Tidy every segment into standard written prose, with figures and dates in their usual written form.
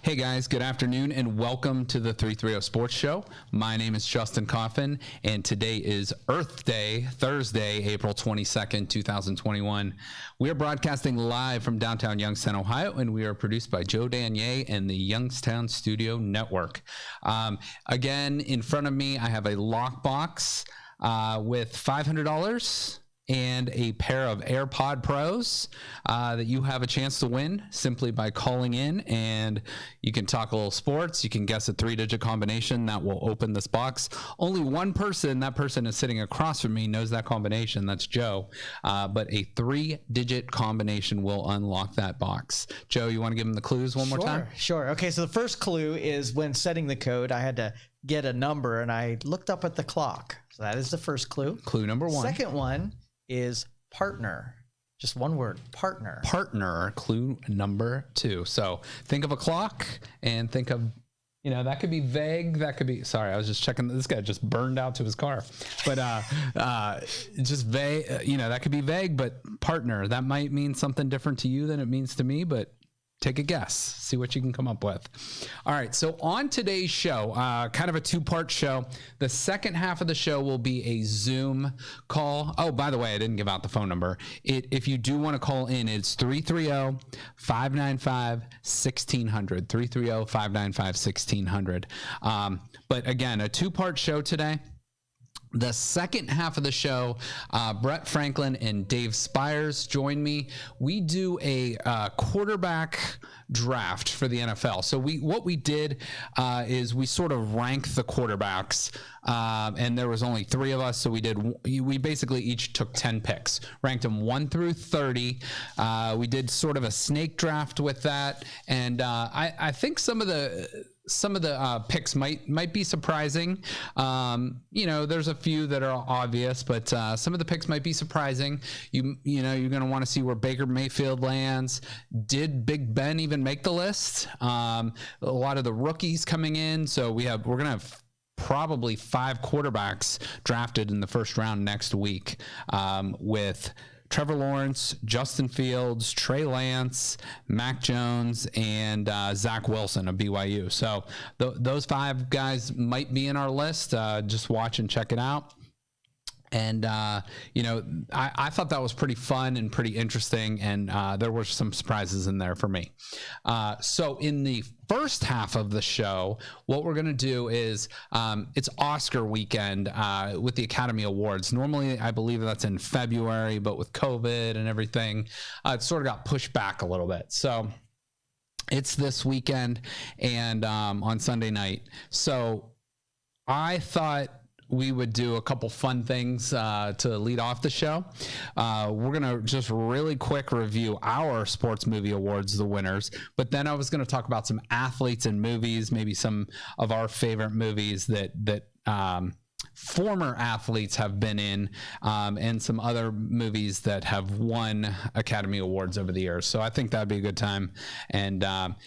Hey guys, good afternoon and welcome to the 330 Sports Show. My name is Justin Coffin and today is Earth Day, Thursday, April 22nd, 2021. We are broadcasting live from downtown Youngstown, Ohio, and we are produced by Joe Danier and the Youngstown Studio Network. Again, in front of me, I have a lockbox with $500 and a pair of AirPod Pros that you have a chance to win simply by calling in, and you can talk a little sports. You can guess a 3-digit combination that will open this box. Only one person, that person is sitting across from me, knows that combination. That's Joe. But a 3-digit combination will unlock that box. Joe, you want to give them the clues one more time? Sure. Okay, so the first clue is when setting the code, I had to get a number, and I looked up at the clock. So that is the first clue. Clue number one. Second one is partner. Just one word, partner. Partner, clue number 2. So think of a clock and think of, that could be vague. That could be, sorry, I was just checking. This guy just burned out to his car. But just vague, that could be vague, but partner, that might mean something different to you than it means to me, but take a guess, see what you can come up with. All right, so on today's show, kind of a 2-part show. The second half of the show will be a Zoom call. Oh, by the way, I didn't give out the phone number. If you do want to call in, it's 330-595-1600, 330-595-1600. But again, a 2-part show today. The second half of the show, Brett Franklin and Dave Spires join me. We do a quarterback draft for the NFL. So what we did is we sort of ranked the quarterbacks, and there was only 3 of us. So we basically each took 10 picks, ranked them 1 through 30. We did sort of a snake draft with that, and I think some of the picks might be surprising. There's a few that are obvious, but some of the picks might be surprising. You're going to want to see where Baker Mayfield lands. Did Big Ben even make the list? A lot of the rookies coming in. So we're going to have probably 5 quarterbacks drafted in the first round next week, with Trevor Lawrence, Justin Fields, Trey Lance, Mac Jones, and Zach Wilson of BYU. So those 5 guys might be in our list. Just watch and check it out. And, I thought that was pretty fun and pretty interesting, and there were some surprises in there for me. So in the first half of the show, what we're going to do is it's Oscar weekend with the Academy Awards. Normally, I believe that's in February, but with COVID and everything, it sort of got pushed back a little bit. So it's this weekend and on Sunday night. So I thought we would do a couple fun things to lead off the show. We're going to just really quick review our sports movie awards, the winners. But then I was going to talk about some athletes and movies, maybe some of our favorite movies that former athletes have been in, and some other movies that have won Academy Awards over the years. So I think that'd be a good time. And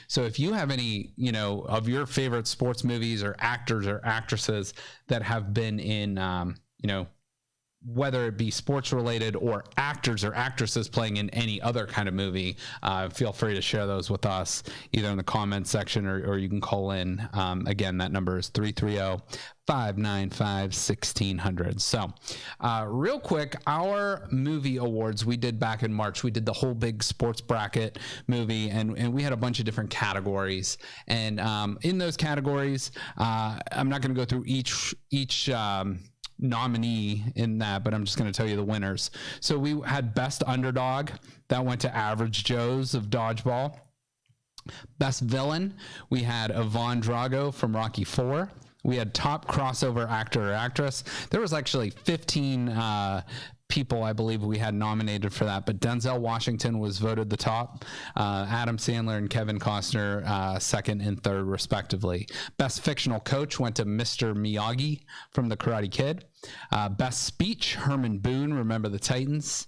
so if you have any, of your favorite sports movies or actors or actresses that have been in, whether it be sports related or actors or actresses playing in any other kind of movie, feel free to share those with us either in the comments section or you can call in. Again, that number is 330-595-1600. So real quick, our movie awards we did back in March. We did the whole big sports bracket movie, and we had a bunch of different categories. And in those categories, I'm not going to go through each nominee in that, but I'm just going to tell you the winners. So we had Best Underdog, that went to Average Joe's of Dodgeball. Best Villain, we had Yvonne Drago from Rocky IV. We had Top Crossover Actor or Actress. There was actually 15 people, I believe, we had nominated for that, but Denzel Washington was voted the top. Adam Sandler and Kevin Costner second and third, respectively. Best Fictional Coach went to Mr. Miyagi from The Karate Kid. Best Speech, Herman Boone, Remember the Titans.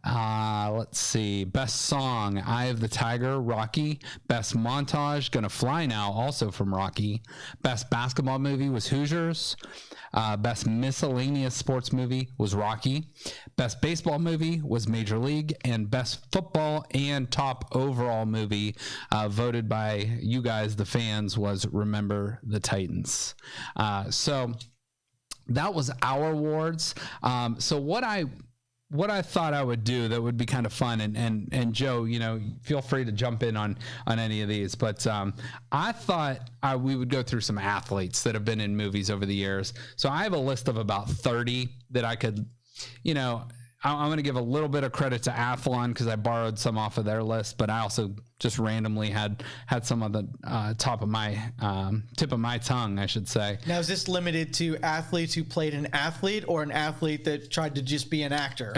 Let's see. Best song, Eye of the Tiger, Rocky. Best montage, Gonna Fly Now, also from Rocky. Best basketball movie was Hoosiers. Best miscellaneous sports movie was Rocky. Best baseball movie was Major League. And best football and top overall movie voted by you guys, the fans, was Remember the Titans. So that was our awards. So what I thought I would do that would be kind of fun, and Joe, you know, feel free to jump in on any of these, but I thought we would go through some athletes that have been in movies over the years. So I have a list of about 30 that I could, you know, I'm going to give a little bit of credit to Athlon because I borrowed some off of their list, but I also just randomly had some on the tip of my tongue, I should say. Now, is this limited to athletes who played an athlete or an athlete that tried to just be an actor?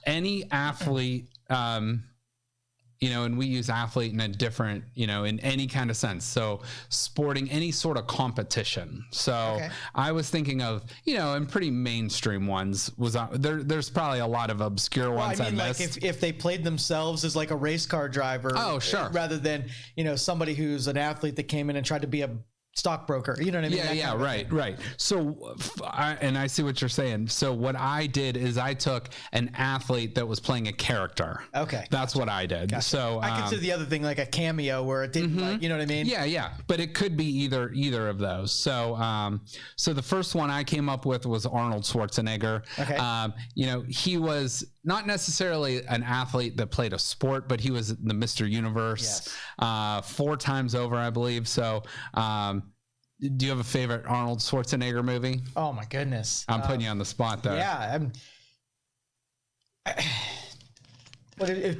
Any athlete, you know, and we use athlete in a different, you know, in any kind of sense. So sporting, any sort of competition. So okay. I was thinking of, you know, and pretty mainstream ones was there's probably a lot of obscure ones. I mean, like if they played themselves as like a race car driver. Oh, sure. Rather than, you know, somebody who's an athlete that came in and tried to be a stockbroker, you know what I mean? Right. So, I see what you're saying. So what I did is I took an athlete that was playing a character. Okay. That's what I did. Gotcha. So I consider the other thing like a cameo where it didn't, like, you know what I mean? Yeah. But it could be either of those. So, so the first one I came up with was Arnold Schwarzenegger. Okay. You know, he was not necessarily an athlete that played a sport, but he was the Mr. Universe, 4 times over, I believe. So, do you have a favorite Arnold Schwarzenegger movie? Oh my goodness. I'm putting you on the spot there. Yeah.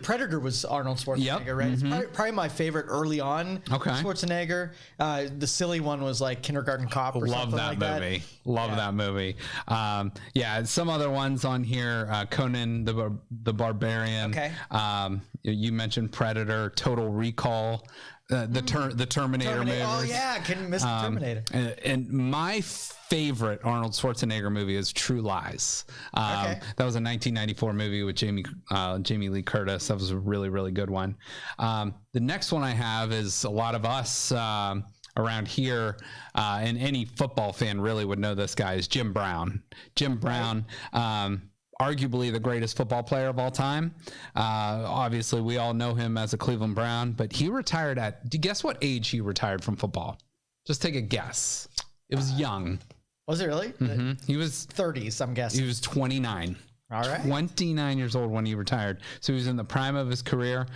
Predator was Arnold Schwarzenegger, right? Mm-hmm. It's probably my favorite early on. Okay. Schwarzenegger. The silly one was like Kindergarten Cop or something like that. Love that movie. Some other ones on here. Conan the Barbarian. Okay. You mentioned Predator, Total Recall. The Terminator movie. Oh yeah, couldn't miss the Terminator. And my favorite Arnold Schwarzenegger movie is True Lies. That was a 1994 movie with Jamie Lee Curtis. That was a really, really good one. The next one I have is a lot of us around here, and any football fan really would know this guy, is Jim Brown. Jim Brown. Arguably the greatest football player of all time. Obviously, we all know him as a Cleveland Brown, but he retired do you guess what age he retired from football? Just take a guess. It was young. Was it really? Mm-hmm. He was 30s, I'm guessing. He was 29. All right. 29 years old when he retired. So he was in the prime of his career.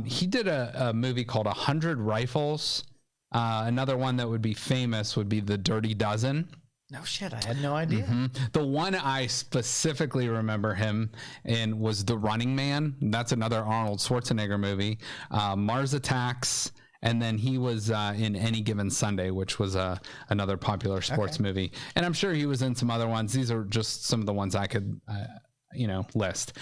He did a movie called 100 Rifles. Another one that would be famous would be The Dirty Dozen. No shit, I had no idea. Mm-hmm. The one I specifically remember him in was The Running Man. That's another Arnold Schwarzenegger movie. Mars Attacks, and then he was in Any Given Sunday, which was another popular sports movie. And I'm sure he was in some other ones. These are just some of the ones I could list.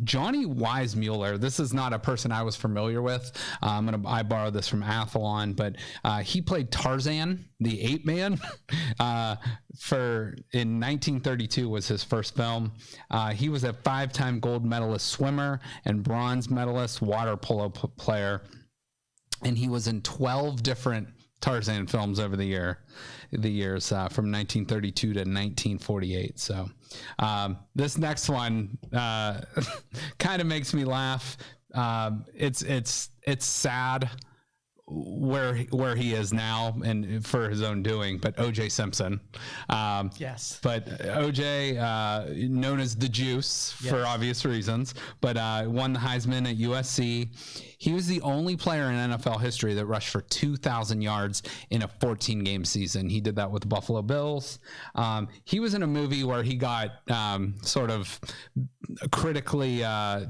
Johnny Weissmuller, this is not a person I was familiar with. I borrowed this from Athlon, but he played Tarzan, the ape man, in 1932 was his first film. He was a 5-time gold medalist swimmer and bronze medalist water polo player. And he was in 12 different Tarzan films over the years from 1932 to 1948. So this next one kind of makes me laugh. It's sad where he is now and for his own doing, but O.J. Simpson. Yes. But O.J., known as the Juice for obvious reasons, but won the Heisman at USC. He was the only player in NFL history that rushed for 2,000 yards in a 14-game season. He did that with the Buffalo Bills. He was in a movie where he got sort of critically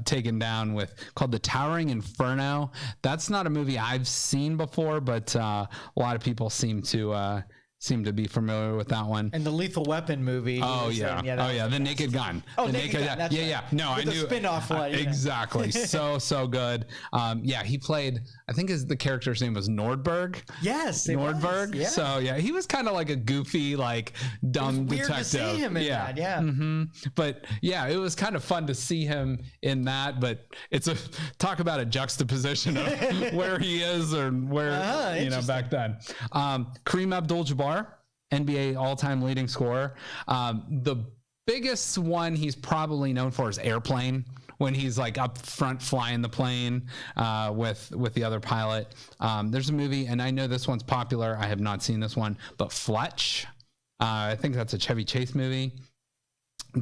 taken down called The Towering Inferno. That's not a movie I've seen before, but a lot of people seem to seem to be familiar with that one. And the Lethal Weapon movie. Oh yeah, the Naked Gun. Oh, the Naked Gun. That's right. No, With I knew the spin-off one. Exactly. So good. He played. I think the character's name was Nordberg. Yes, Nordberg. Was, yeah. So he was kind of like a goofy, like dumb weird detective. To see him in that, yeah. Mm-hmm. But it was kind of fun to see him in that. But it's talk about a juxtaposition of where he is or where back then. Kareem Abdul-Jabbar, NBA all-time leading scorer. The biggest one he's probably known for is Airplane, when he's like up front flying the plane with the other pilot. There's a movie, and I know this one's popular. I have not seen this one, but Fletch. I think that's a Chevy Chase movie.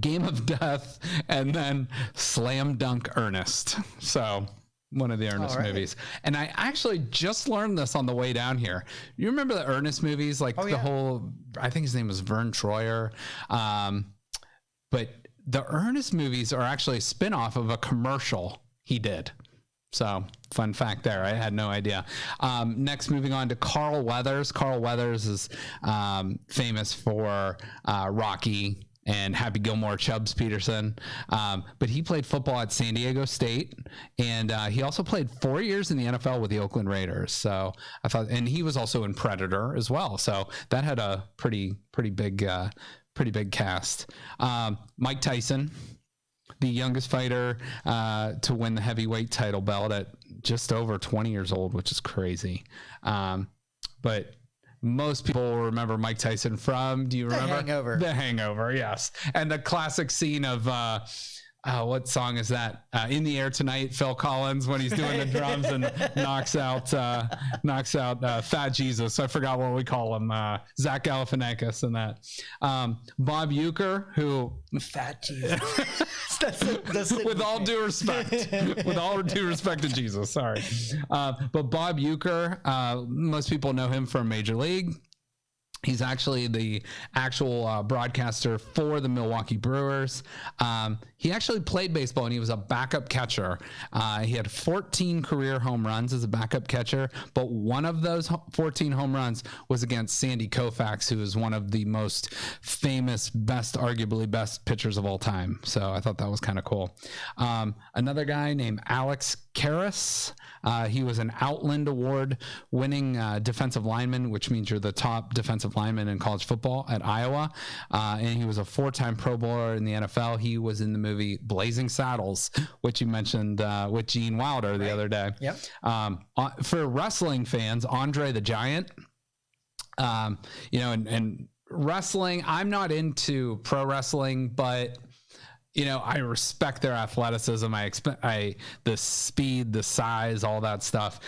Game of Death, and then Slam Dunk Ernest. So one of the Ernest movies. And I actually just learned this on the way down here. You remember the Ernest movies? Like whole, I think his name was Vern Troyer. But the Ernest movies are actually a spinoff of a commercial he did. So fun fact there. I had no idea. Next, moving on to Carl Weathers. Carl Weathers is famous for Rocky and Happy Gilmore, Chubbs Peterson. But he played football at San Diego State, and he also played 4 years in the NFL with the Oakland Raiders. So I thought, and he was also in Predator as well. So that had a pretty big cast. Mike Tyson, the youngest fighter to win the heavyweight title belt at just over 20 years old, which is crazy. But most people will remember Mike Tyson from, do you remember? Hangover. The Hangover, yes. And the classic scene of, what song is that? In the Air Tonight, Phil Collins, when he's doing the drums and knocks out Fat Jesus. I forgot what we call him. Zach Galifianakis and that. Bob Uecker, who... Fat Jesus. With all due respect. With all due respect to Jesus, sorry. But Bob Uecker, most people know him from Major League. He's actually the actual broadcaster for the Milwaukee Brewers. He actually played baseball, and he was a backup catcher. He had 14 career home runs as a backup catcher, but one of those 14 home runs was against Sandy Koufax, who is one of the most famous, arguably best pitchers of all time. So I thought that was kind of cool. Another guy named Alex Karras. He was an Outland Award winning defensive lineman, which means you're the top defensive lineman in college football at Iowa. And he was a 4-time Pro Bowler in the NFL. He was in the movie Blazing Saddles, which you mentioned with Gene Wilder the other day. Yep. For wrestling fans, Andre the Giant, and wrestling, I'm not into pro wrestling, but I respect their athleticism. I expect the speed, the size, all that stuff.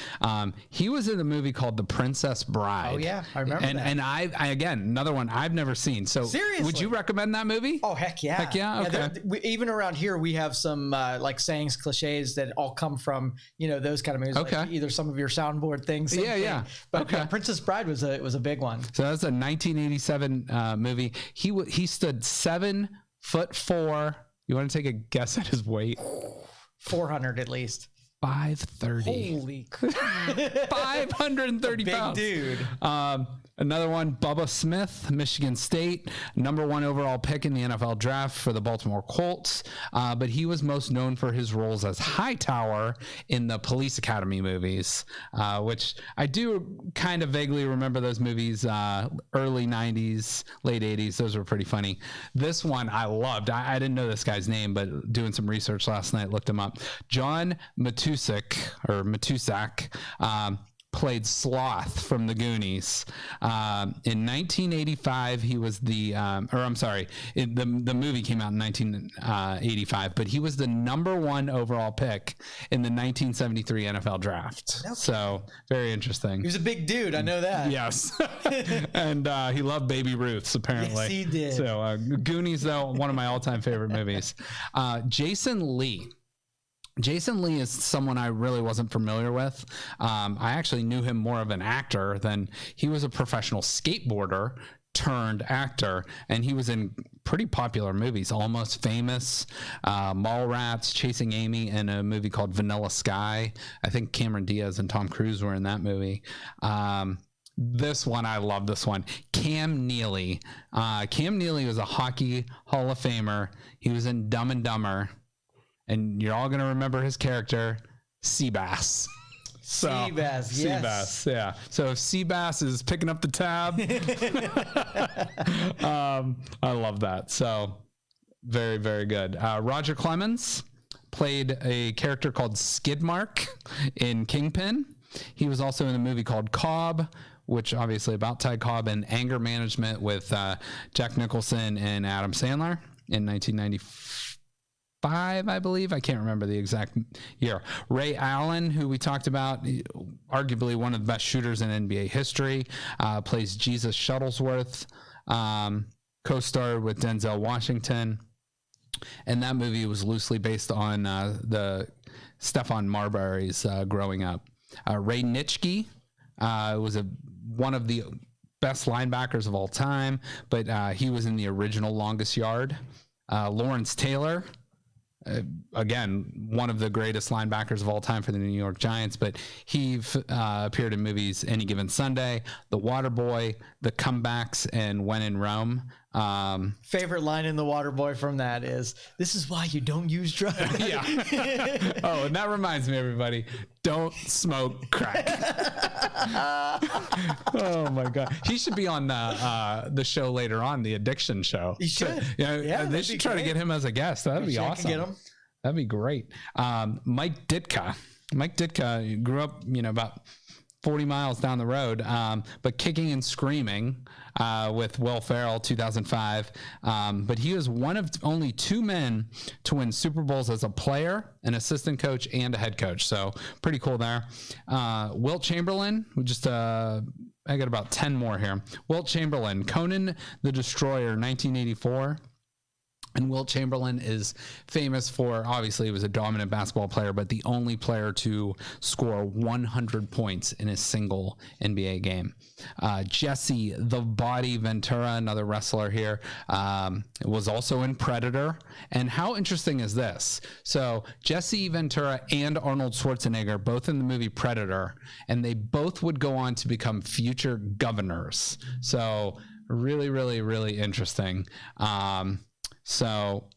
He was in a movie called The Princess Bride. Oh yeah, I remember that. And I again, another one I've never seen. So seriously, would you recommend that movie? Oh heck yeah, heck yeah. Okay. Even around here, we have some like sayings, cliches that all come from those kind of movies. Okay. Like either some of your soundboard things. Yeah. But okay. Princess Bride was a big one. So that's a 1987 movie. He stood 7'4". You want to take a guess at his weight? 400 at least. 530. Holy crap. 530 pounds. Big dude. Another one, Bubba Smith, Michigan State, #1 overall pick in the NFL draft for the Baltimore Colts. But he was most known for his roles as Hightower in the Police Academy movies, which I do kind of vaguely remember those movies, early 90s, late 80s. Those were pretty funny. This one I loved. I didn't know this guy's name, but doing some research last night, looked him up. John Matuszak, played Sloth from the Goonies. In 1985, he was the movie came out in 1985, but he was the #1 overall pick in the 1973 NFL draft. Okay. So very interesting. He was a big dude. I know that. Yes. And he loved Baby Ruths, apparently. Yes, he did. So Goonies, though, one of my all-time favorite movies. Jason Lee. Jason Lee is someone I really wasn't familiar with. I actually knew him more of an actor than he was a professional skateboarder turned actor, and he was in pretty popular movies, Almost Famous, Mallrats, Chasing Amy, and a movie called Vanilla Sky. I think Cameron Diaz and Tom Cruise were in that movie. This one, I love this one. Cam Neely. Cam Neely was a hockey Hall of Famer. He was in Dumb and Dumber. And you're all going to remember his character, Seabass. So, Seabass, yes. Seabass, yeah. So if Seabass is picking up the tab, I love that. So very, very good. Roger Clemens played a character called Skidmark in Kingpin. He was also in a movie called Cobb, which obviously about Ty Cobb, and Anger Management with Jack Nicholson and Adam Sandler in 1995, I believe. I can't remember the exact year. Ray Allen, who we talked about, arguably one of the best shooters in NBA history, plays Jesus Shuttlesworth, co-starred with Denzel Washington. And that movie was loosely based on the Stephon Marbury's growing up. Ray Nitschke was one of the best linebackers of all time, but he was in the original Longest Yard. Lawrence Taylor, again, one of the greatest linebackers of all time for the New York Giants, but he appeared in movies Any Given Sunday, The Waterboy, The Comebacks, and When in Rome. Favorite line in The Waterboy from that is, "This is why you don't use drugs." Yeah. Oh, and that reminds me, everybody, don't smoke crack. Oh my God. He should be on the show later on, the addiction show. He should. Yeah, they should try to get him as a guest. That'd be awesome. Get him. That'd be great. Mike Ditka. Mike Ditka grew up, about 40 miles down the road, but Kicking and Screaming with Will Ferrell, 2005. But he was one of only two men to win Super Bowls as a player, an assistant coach, and a head coach. So pretty cool there. Wilt Chamberlain, I got about 10 more here. Wilt Chamberlain, Conan the Destroyer, 1984. And Wilt Chamberlain is famous for, obviously, he was a dominant basketball player, but the only player to score 100 points in a single NBA game. Jesse the Body Ventura, another wrestler here, was also in Predator. And how interesting is this? So Jesse Ventura and Arnold Schwarzenegger, both in the movie Predator, and they both would go on to become future governors. So really, really, really interesting. So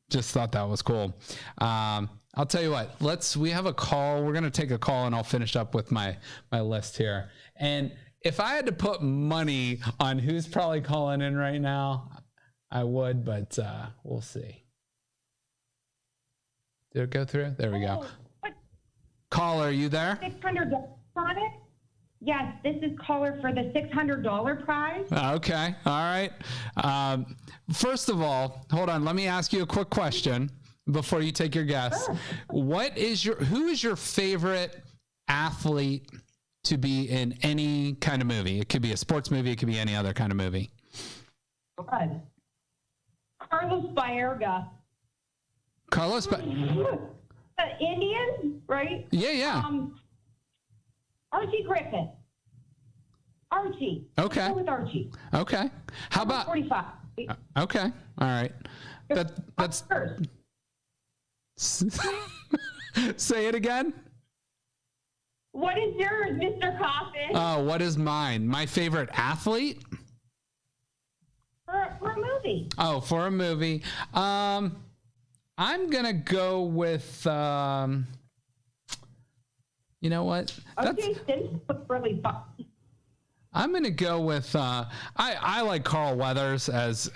just thought that was cool. I'll tell you what, we have a call. We're going to take a call and I'll finish up with my list here. And if I had to put money on who's probably calling in right now, I would, but we'll see. Did it go through? There we go. Caller, are you there? $600 on it? Yes, this is caller for the $600 prize. Okay. All right. First of all, hold on. Let me ask you a quick question before you take your guess. Sure. Who is your favorite athlete to be in any kind of movie? It could be a sports movie. It could be any other kind of movie. Good. Carlos Baerga. Carlos Indian, right? Yeah. Archie Griffin. Archie. Okay. Let's go with Archie. Okay. How about 45? Okay. All right. That's first. Say it again. What is yours, Mr. Coffin? Oh, what is mine? My favorite athlete? For a movie. Oh, for a movie. I'm gonna go with you know what? Okay, this looks really fun. I'm gonna go with I like Carl Weathers as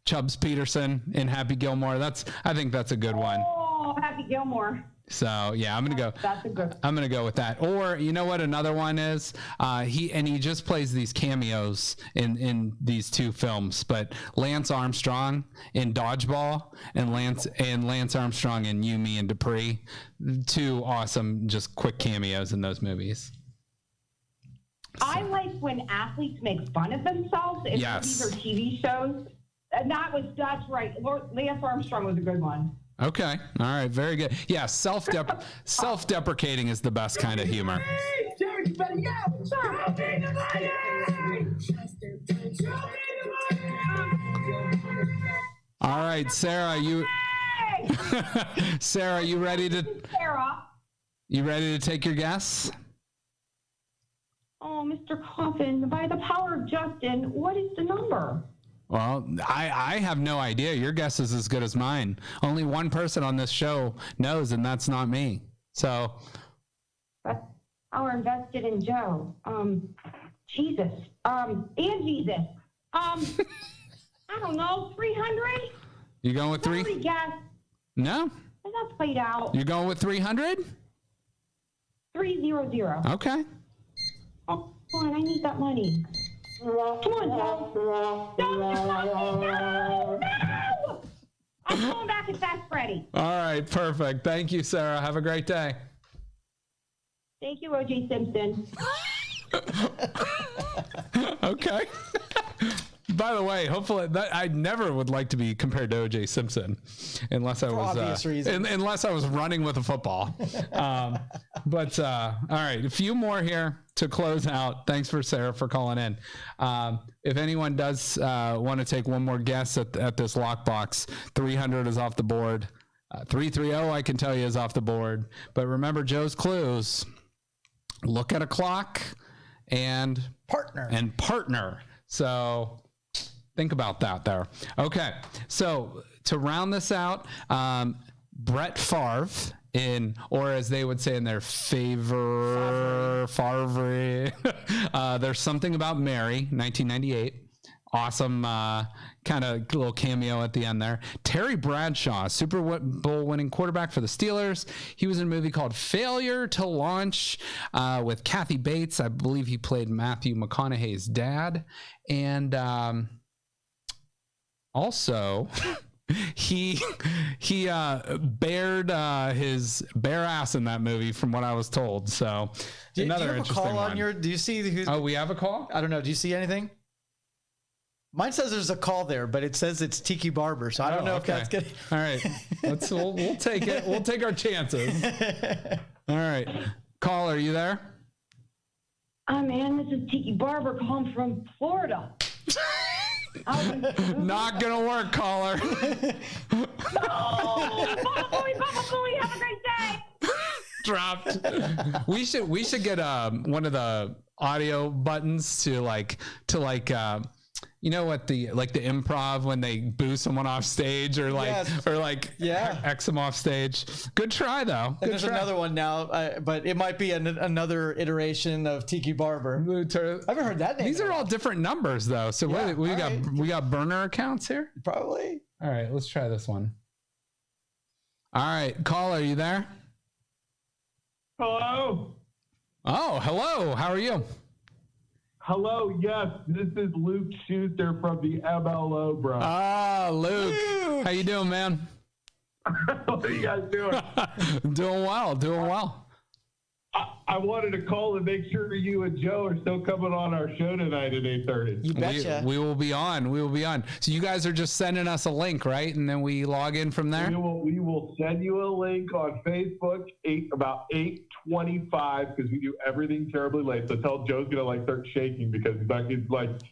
Chubbs Peterson in Happy Gilmore. I think that's a good one. Oh, Happy Gilmore. So yeah, I'm gonna go with that. Or you know what another one is? He just plays these cameos in these two films. But Lance Armstrong in Dodgeball and Lance Armstrong in You, Me, and Dupree, two awesome just quick cameos in those movies. I like when athletes make fun of themselves in movies or TV shows. And that's right. Lance Armstrong was a good one. Okay. All right. Very good. Yeah. Self-deprecating is the best kind of humor. All right, Sarah, Sarah, you ready to take your guess? Mr. Coffin, by the power of Justin, what is the number? Well, I have no idea. Your guess is as good as mine. Only one person on this show knows, and that's not me. So. But our invested in Joe. Jesus. And Jesus. I don't know, 300? You going with three? Sorry, guess. No? That's played out. You're going with 300? 300. Okay. Oh, come on, I need that money. Come on, Joe. No! I'm going back as fast Freddy. All right, perfect. Thank you, Sarah. Have a great day. Thank you, O.J. Simpson. Okay. By the way, hopefully I never would like to be compared to O.J. Simpson unless I was unless I was running with a football. But all right, a few more here to close out. Thanks for Sarah for calling in. If anyone does want to take one more guess at this lockbox, 300 is off the board. 330, I can tell you, is off the board. But remember Joe's clues. Look at a clock and partner. So think about that there. Okay. So to round this out, Brett Favre or as they would say in their Favre. There's Something About Mary, 1998. Awesome kind of little cameo at the end there. Terry Bradshaw, Super Bowl winning quarterback for the Steelers. He was in a movie called Failure to Launch with Kathy Bates. I believe he played Matthew McConaughey's dad. And also he bared his bare ass in that movie from what I was told. So another do you have interesting a call one. on your, do you see who's, Oh, we have a call? I don't know. Do you see anything? Mine says there's a call there, but it says it's Tiki Barber, so I don't know if that's good. All right, we'll take it. We'll take our chances. All right, caller, are you there? Man, this is Tiki Barber calling from Florida. Not gonna work, caller. No, Bubba Bully, have a great day. Dropped. We should get one of the audio buttons to you know what the improv when they boo someone off stage or X them off stage. Good try though. And there's another one now, but it might be another iteration of Tiki Barber. I haven't heard that name. These are all different numbers though. So Yeah, we got burner accounts here. Probably. All right, let's try this one. All right, caller, are you there? Hello. Oh, hello. How are you? Hello, yes, this is Luke Schuster from the MLO, bro. Ah, Luke. How you doing, man? What are you guys doing? Doing well. I wanted to call and make sure you and Joe are still coming on our show tonight at 8:30. You betcha. We will be on. So you guys are just sending us a link, right? And then we log in from there? We will send you a link on Facebook about 8:25 because we do everything terribly late. So tell Joe's gonna start shaking because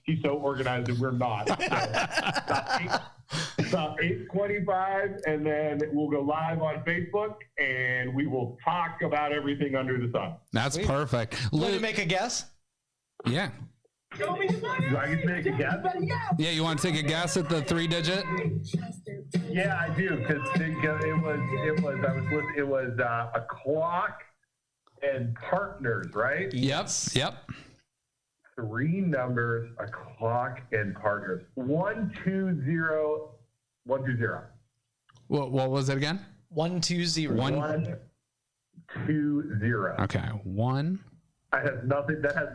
he's so organized and we're not. So about 8:25, and then we'll go live on Facebook and we will talk about everything under the sun. That's Sweet. Perfect. Want to make a guess? Yeah. Do I get to make a guess? Yeah, you want to take a guess at the 3-digit? Yeah, I do, because it was a clock and partners, right? Yep. 3 numbers, a clock and partners. 120. What was it again? 120. 120. Okay. 1. That has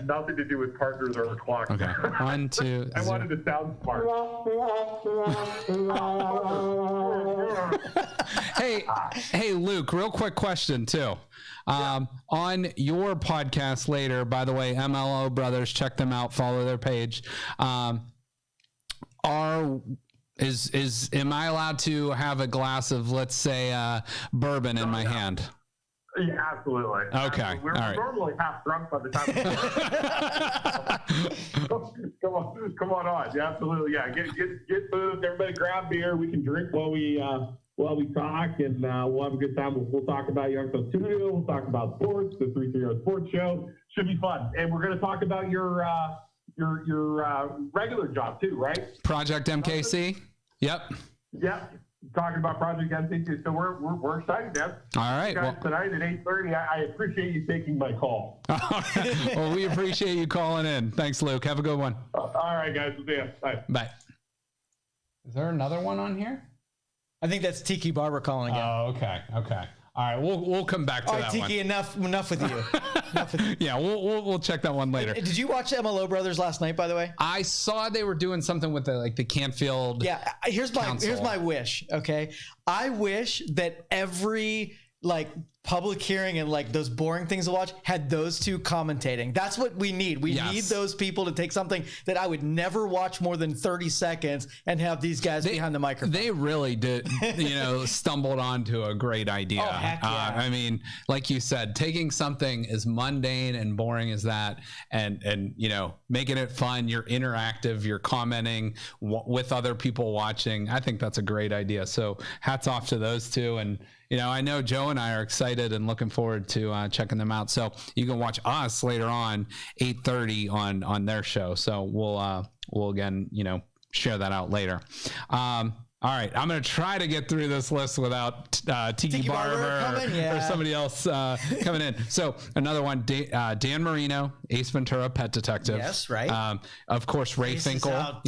nothing to do with partners or the clock. Okay. 1, 2. I wanted to sound smart. Hey, Luke. Real quick question too. On your podcast later, by the way, MLO Brothers, check them out. Follow their page. Am I allowed to have a glass of, let's say, bourbon in my hand? Yeah, absolutely. Okay. We're normally half drunk by the time. Come on. Yeah, absolutely. Yeah, get booze. Everybody grab beer. We can drink while we Well, we talk, and we'll have a good time. We'll talk about Youngstown Studio. We'll talk about sports, the 330 Sports Show. Should be fun. And we're going to talk about your regular job, too, right? Project MKC? Yep. Yep. Talking about Project MKC. So we're excited, man. All right. Guys, tonight at 8:30, I appreciate you taking my call. Well, we appreciate you calling in. Thanks, Luke. Have a good one. All right, guys. See ya. Bye. Bye. Is there another one on here? I think that's Tiki Barber calling again. Oh, okay. All right, we'll come back to All that right, Tiki, one. enough with you. Enough with you. Yeah, we'll check that one later. Did you watch MLO Brothers last night, by the way? I saw they were doing something with the Canfield. Yeah, here's my wish. Okay, I wish that every public hearing and those boring things to watch had those two commentating. That's what we need. We need those people to take something that I would never watch more than 30 seconds and have these guys behind the microphone. They really did, stumbled onto a great idea. Oh, heck yeah. I mean, like you said, taking something as mundane and boring as that and making it fun, you're interactive, you're commenting with other people watching. I think that's a great idea. So hats off to those two. And I know Joe and I are excited and looking forward to checking them out. So you can watch us later on 8:30 on their show. So we'll again, share that out later. All right, I'm going to try to get through this list without Tiki Barber or somebody else coming in. So another one, Dan Marino, Ace Ventura, Pet Detective. Yes, right. Of course, Ray Finkel. Out,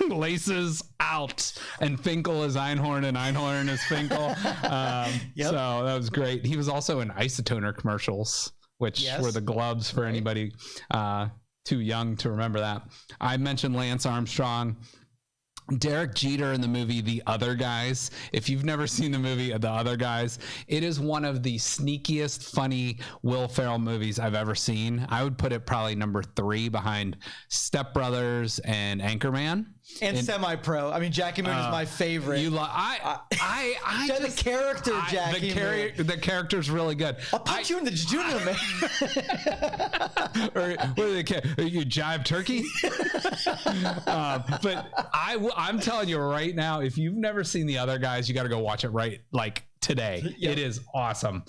Laces out. And Finkel is Einhorn and Einhorn is Finkel. So that was great. He was also in Isotoner commercials, which were the gloves for anybody too young to remember that. I mentioned Lance Armstrong. Derek Jeter in the movie The Other Guys. If you've never seen the movie The Other Guys, it is one of the sneakiest, funny Will Ferrell movies I've ever seen. I would put it probably number 3 behind Step Brothers and Anchorman. And Semi-Pro. I mean, Jackie Moon is my favorite. The character, Jackie Moon. The character's really good. I'll punch you in the junior, man. Or what do they care? You jive turkey? But I'm telling you right now, if you've never seen The Other Guys, you got to go watch it today. Yep. It is awesome.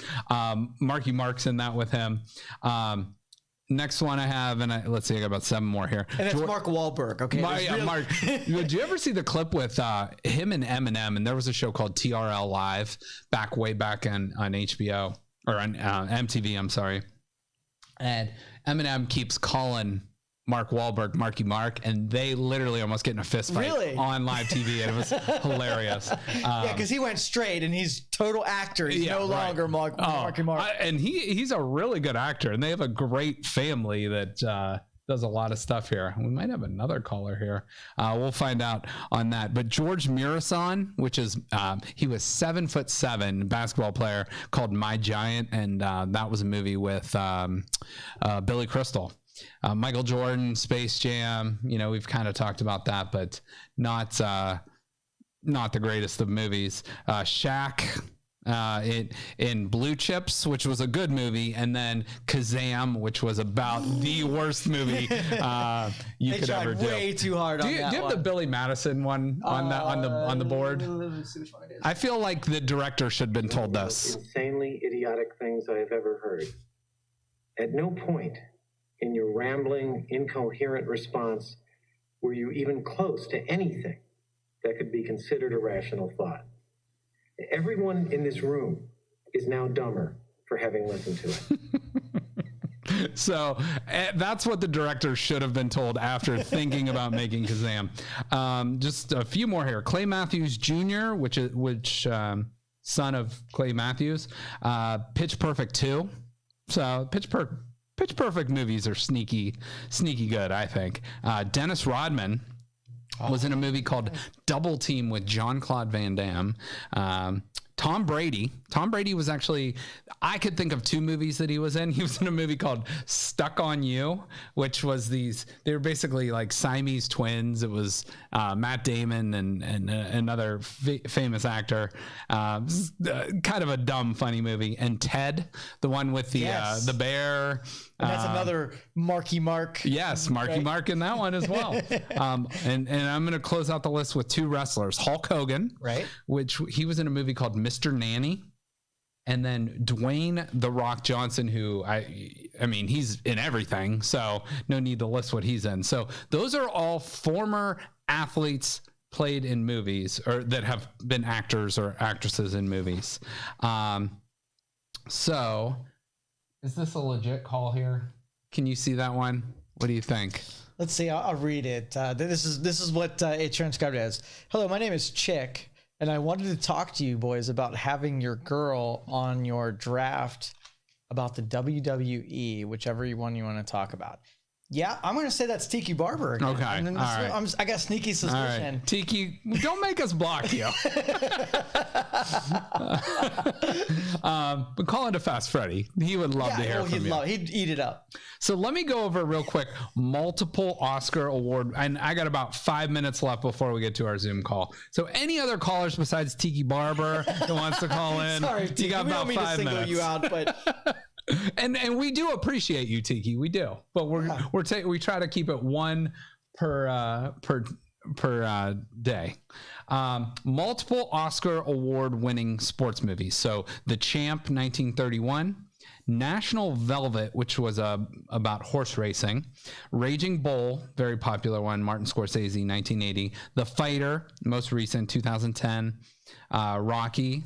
Marky Mark's in that with him. Next one I have, and let's see, I got about 7 more here. And that's Mark Wahlberg. Okay. Mark. Did you ever see the clip with him and Eminem? And there was a show called TRL Live way back on HBO or on MTV. I'm sorry. And Eminem keeps calling Mark Wahlberg Marky Mark, and they literally almost get in a fist fight on live TV, and it was hilarious. Because he went straight, and he's total actor. He's no longer Marky Mark. And he's a really good actor, and they have a great family that does a lot of stuff here. We might have another caller here. We'll find out on that. But George Murasan, which is he was 7'7" basketball player called My Giant, and that was a movie with Billy Crystal. Michael Jordan, Space Jam, we've kind of talked about that, but not the greatest of movies. Shaq in Blue Chips, which was a good movie, and then Kazam, which was about the worst movie you could ever do. Way too hard on that. Do you have the Billy Madison one on the board? Let's see which one it is. I feel like the director should have been told this. Insanely idiotic things I have ever heard. At no point in your rambling, incoherent response were you even close to anything that could be considered a rational thought. Everyone in this room is now dumber for having listened to it. So that's what the director should have been told after thinking about making Kazam. Just a few more here. Clay Matthews Jr., which son of Clay Matthews. Pitch Perfect 2. So Pitch Perfect movies are sneaky good, I think. Dennis Rodman was in a movie called Double Team with Jean-Claude Van Damme. Tom Brady. Tom Brady was actually, I could think of 2 movies that he was in. He was in a movie called Stuck on You, which was they were basically like Siamese twins. It was Matt Damon and another famous actor. Kind of a dumb, funny movie. And Ted, the one with the bear. And that's another Marky Mark. Yes, Marky Mark in that one as well. And I'm going to close out the list with 2 wrestlers. Hulk Hogan, right? Which he was in a movie called Mr. Nanny. And then Dwayne The Rock Johnson, who I mean, he's in everything, so no need to list what he's in. So those are all former athletes played in movies or that have been actors or actresses in movies. So is this a legit call here? Can you see that one? What do you think? Let's see. I'll read it. This is what it transcribed as. Hello, my name is Chick, and I wanted to talk to you boys about having your girl on your draft about the WWE, whichever one you want to talk about. Yeah, I'm going to say that's Tiki Barber again. Okay. All right. I got sneaky suspicion. All right. Tiki, don't make us block you. But call into Fast Freddy. He would love to hear from you. He'd eat it up. So let me go over real quick multiple Oscar award. And I got about 5 minutes left before we get to our Zoom call. So any other callers besides Tiki Barber that wants to call in? Sorry, Tiki. You got about 5 minutes. To single you out, but... And we do appreciate you, Tiki. We do, but we try to keep it 1 per day. Multiple Oscar award winning sports movies. So The Champ, 1931, National Velvet, which was about horse racing, Raging Bull, very popular one, Martin Scorsese, 1980, The Fighter, most recent, 2010, Rocky,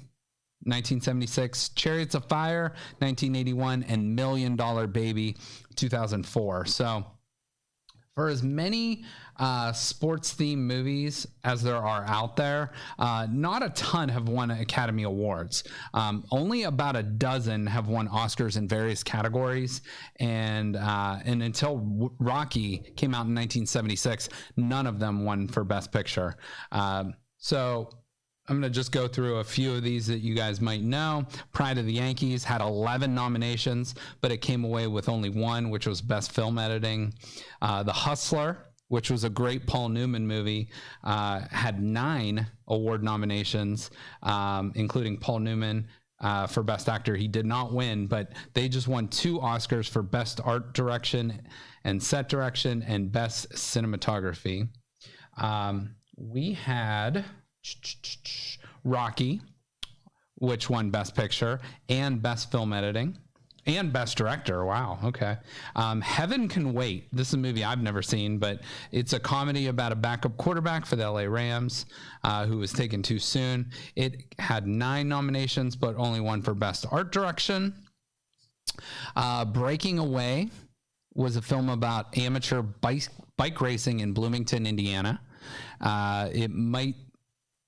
1976, Chariots of Fire, 1981, and $1 Million Baby, 2004. So for as many sports themed movies as there are out there, not a ton have won Academy Awards. Only about a dozen have won Oscars in various categories. And until Rocky came out in 1976, none of them won for Best Picture. So I'm going to just go through a few of these that you guys might know. Pride of the Yankees had 11 nominations, but it came away with only 1, which was Best Film Editing. The Hustler, which was a great Paul Newman movie, had 9 award nominations, including Paul Newman for Best Actor. He did not win, but they just won 2 Oscars for Best Art Direction and Set Direction and Best Cinematography. We had Rocky, which won Best Picture and Best Film Editing and Best Director. Wow. Okay. Heaven Can Wait. This is a movie I've never seen, but it's a comedy about a backup quarterback for the LA Rams who was taken too soon. It had 9 nominations, but only 1 for Best Art Direction. Breaking Away was a film about amateur bike racing in Bloomington, Indiana.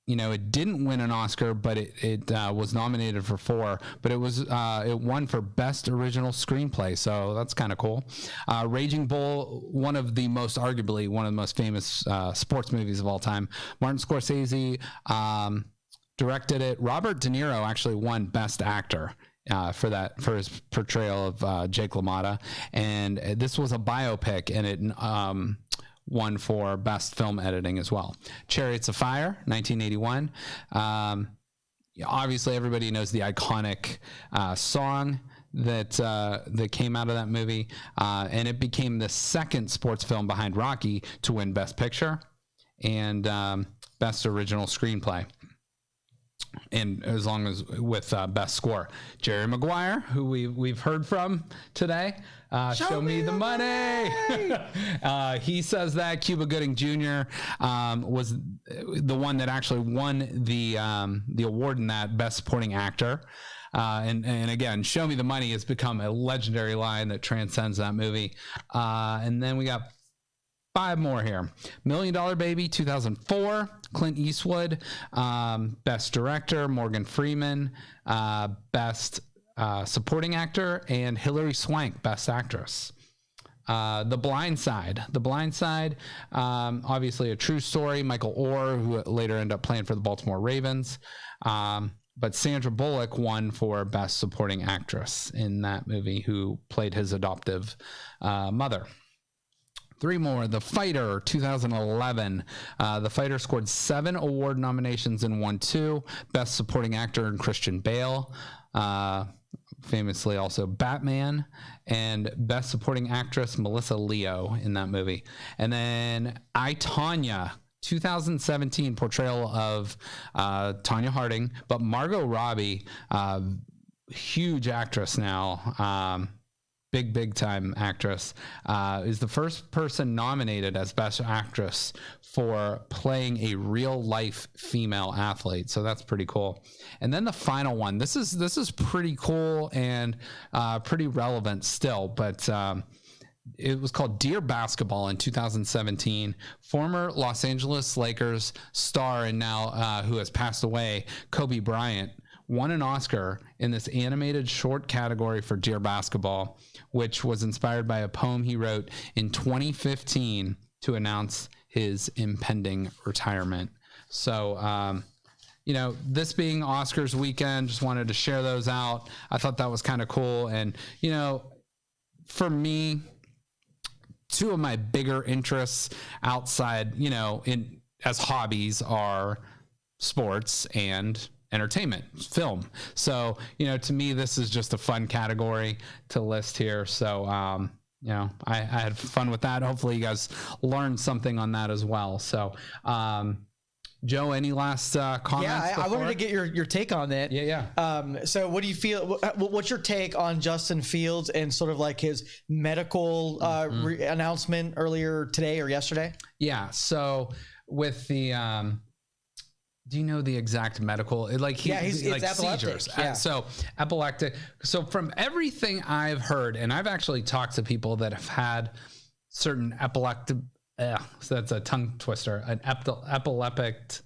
It didn't win an Oscar, but it was nominated for 4, but it won for Best Original Screenplay. So that's kind of cool. Raging Bull, arguably one of the most famous sports movies of all time. Martin Scorsese directed it. Robert De Niro actually won Best Actor for his portrayal of Jake LaMotta. And this was a biopic, and it won for Best Film Editing as well. Chariots of Fire, 1981. Obviously, everybody knows the iconic song that came out of that movie, and it became the second sports film behind Rocky to win Best Picture and Best Original Screenplay. And as long as with Best Score. Jerry Maguire, who we've heard from today. Show me the money. He says that Cuba Gooding Jr. Was the one that actually won the award in that Best Supporting Actor. And again, Show Me the Money has become a legendary line that transcends that movie. And then we got 5 more here. $1 Million Baby, 2004. Clint Eastwood, Best Director. Morgan Freeman, Best Supporting Actor. And Hilary Swank, Best Actress. The Blind Side. The Blind Side, obviously a true story. Michael Orr, who later ended up playing for the Baltimore Ravens. but Sandra Bullock won for Best Supporting Actress in that movie, who played his adoptive mother. 3 more. The Fighter, 2011. The Fighter scored 7 award nominations and won 2. Best Supporting Actor in Christian Bale, famously also Batman, and Best Supporting Actress Melissa Leo in that movie. And then I, Tonya, 2017 portrayal of Tonya Harding, but Margot Robbie, huge actress now, big time actress, is the first person nominated as Best Actress for playing a real life female athlete. So that's pretty cool. And then the final one, this is pretty cool and pretty relevant still, but it was called Dear Basketball in 2017. Former Los Angeles Lakers star and now who has passed away, Kobe Bryant, won an Oscar in this animated short category for Dear Basketball, which was inspired by a poem he wrote in 2015 to announce his impending retirement. So, this being Oscars weekend, just wanted to share those out. I thought that was kind of cool. And, for me, 2 of my bigger interests outside, in as hobbies are sports and entertainment, film. So, to me, this is just a fun category to list here. So, I had fun with that. Hopefully you guys learned something on that as well. So, Joe, any last comments? Yeah, I wanted to get your take on that. Yeah. So what do you feel, what's your take on Justin Fields and sort of like his medical announcement earlier today or yesterday? Yeah. So with the, do you know the exact medical? He's like seizures. Yeah. So epileptic. So from everything I've heard, and I've actually talked to people that have had certain epileptic. So that's a tongue twister. An epileptic.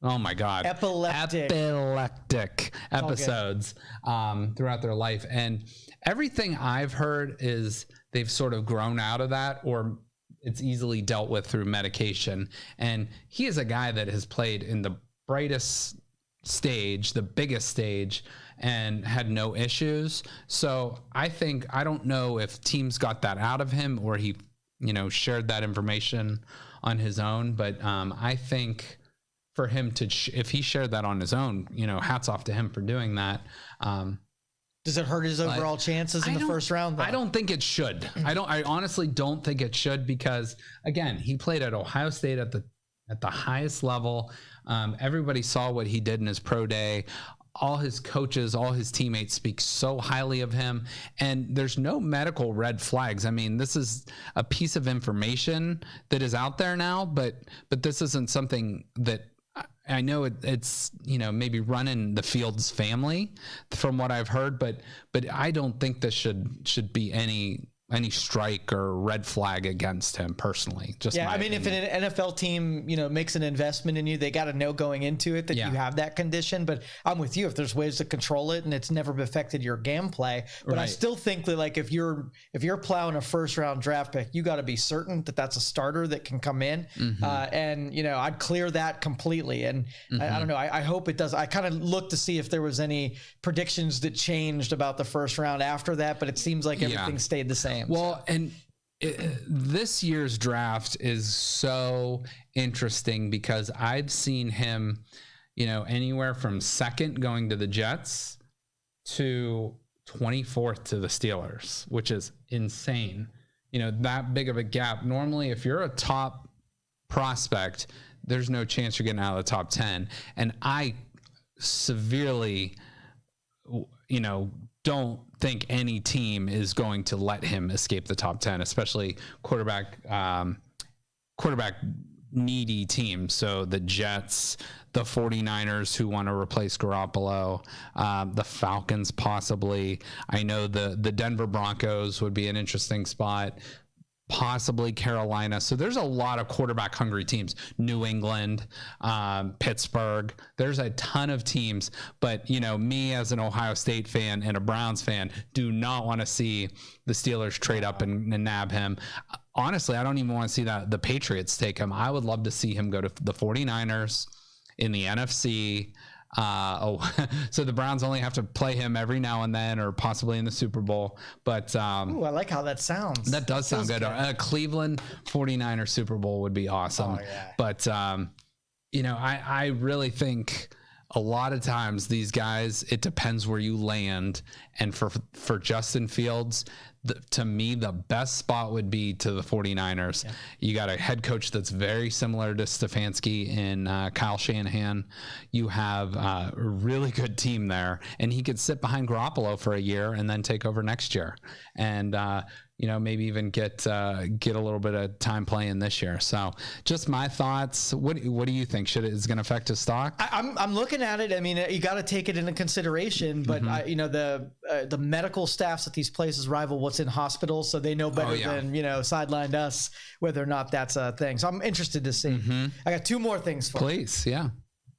Oh my God. Epileptic episodes throughout their life, and everything I've heard is they've sort of grown out of that, or it's easily dealt with through medication. And he is a guy that has played in the brightest stage, the biggest stage, and had no issues. So I don't know if teams got that out of him or he, shared that information on his own. But I think for him to, if he shared that on his own, hats off to him for doing that. Does it hurt his overall chances in the first round, though? I don't think it should. I honestly don't think it should, because again, he played at Ohio State at the highest level. Everybody saw what he did in his pro day. All his coaches, all his teammates speak so highly of him, and there's no medical red flags. I mean, this is a piece of information that is out there now, but this isn't something that I know it's maybe running the Fields family from what I've heard, but I don't think this should be any strike or red flag against him personally. Just I mean, if an NFL team, makes an investment in you, they got to know going into it that you have that condition. But I'm with you. If there's ways to control it and it's never affected your gameplay, but I still think that like if you're plowing a first round draft pick, you got to be certain that that's a starter that can come in. And I'd clear that completely. And I don't know. I hope it does. I kind of looked to see if there was any predictions that changed about the first round after that, but it seems like everything stayed the same. Well, and this year's draft is so interesting because I've seen him, anywhere from second going to the Jets to 24th to the Steelers, which is insane. That big of a gap. Normally, if you're a top prospect, there's no chance you're getting out of the top 10. And I severely, don't think any team is going to let him escape the top 10, especially quarterback needy teams. So the Jets, the 49ers who want to replace Garoppolo, the Falcons possibly. I know the Denver Broncos would be an interesting spot. Possibly Carolina. So there's a lot of quarterback hungry teams. New England, Pittsburgh. There's a ton of teams. But, me as an Ohio State fan and a Browns fan do not want to see the Steelers trade up and nab him. Honestly, I don't even want to see the Patriots take him. I would love to see him go to the 49ers in the NFC. So the Browns only have to play him every now and then, or possibly in the Super Bowl. But ooh, I like how that sounds. That does sound good. Cleveland 49ers Super Bowl would be awesome. Oh, yeah. But I really think a lot of times these guys, it depends where you land. And for Justin Fields, to me, the best spot would be to the 49ers. Yeah. You got a head coach that's very similar to Stefanski and Kyle Shanahan. You have a really good team there, and he could sit behind Garoppolo for a year and then take over next year. And, maybe even get a little bit of time playing this year. So just my thoughts. What do you think? Is going to affect his stock? I'm looking at it. I mean, you got to take it into consideration, but the medical staffs at these places rival what's in hospitals, so they know better than, sidelined us whether or not that's a thing. So I'm interested to see. I got two more things for you. Please. Yeah.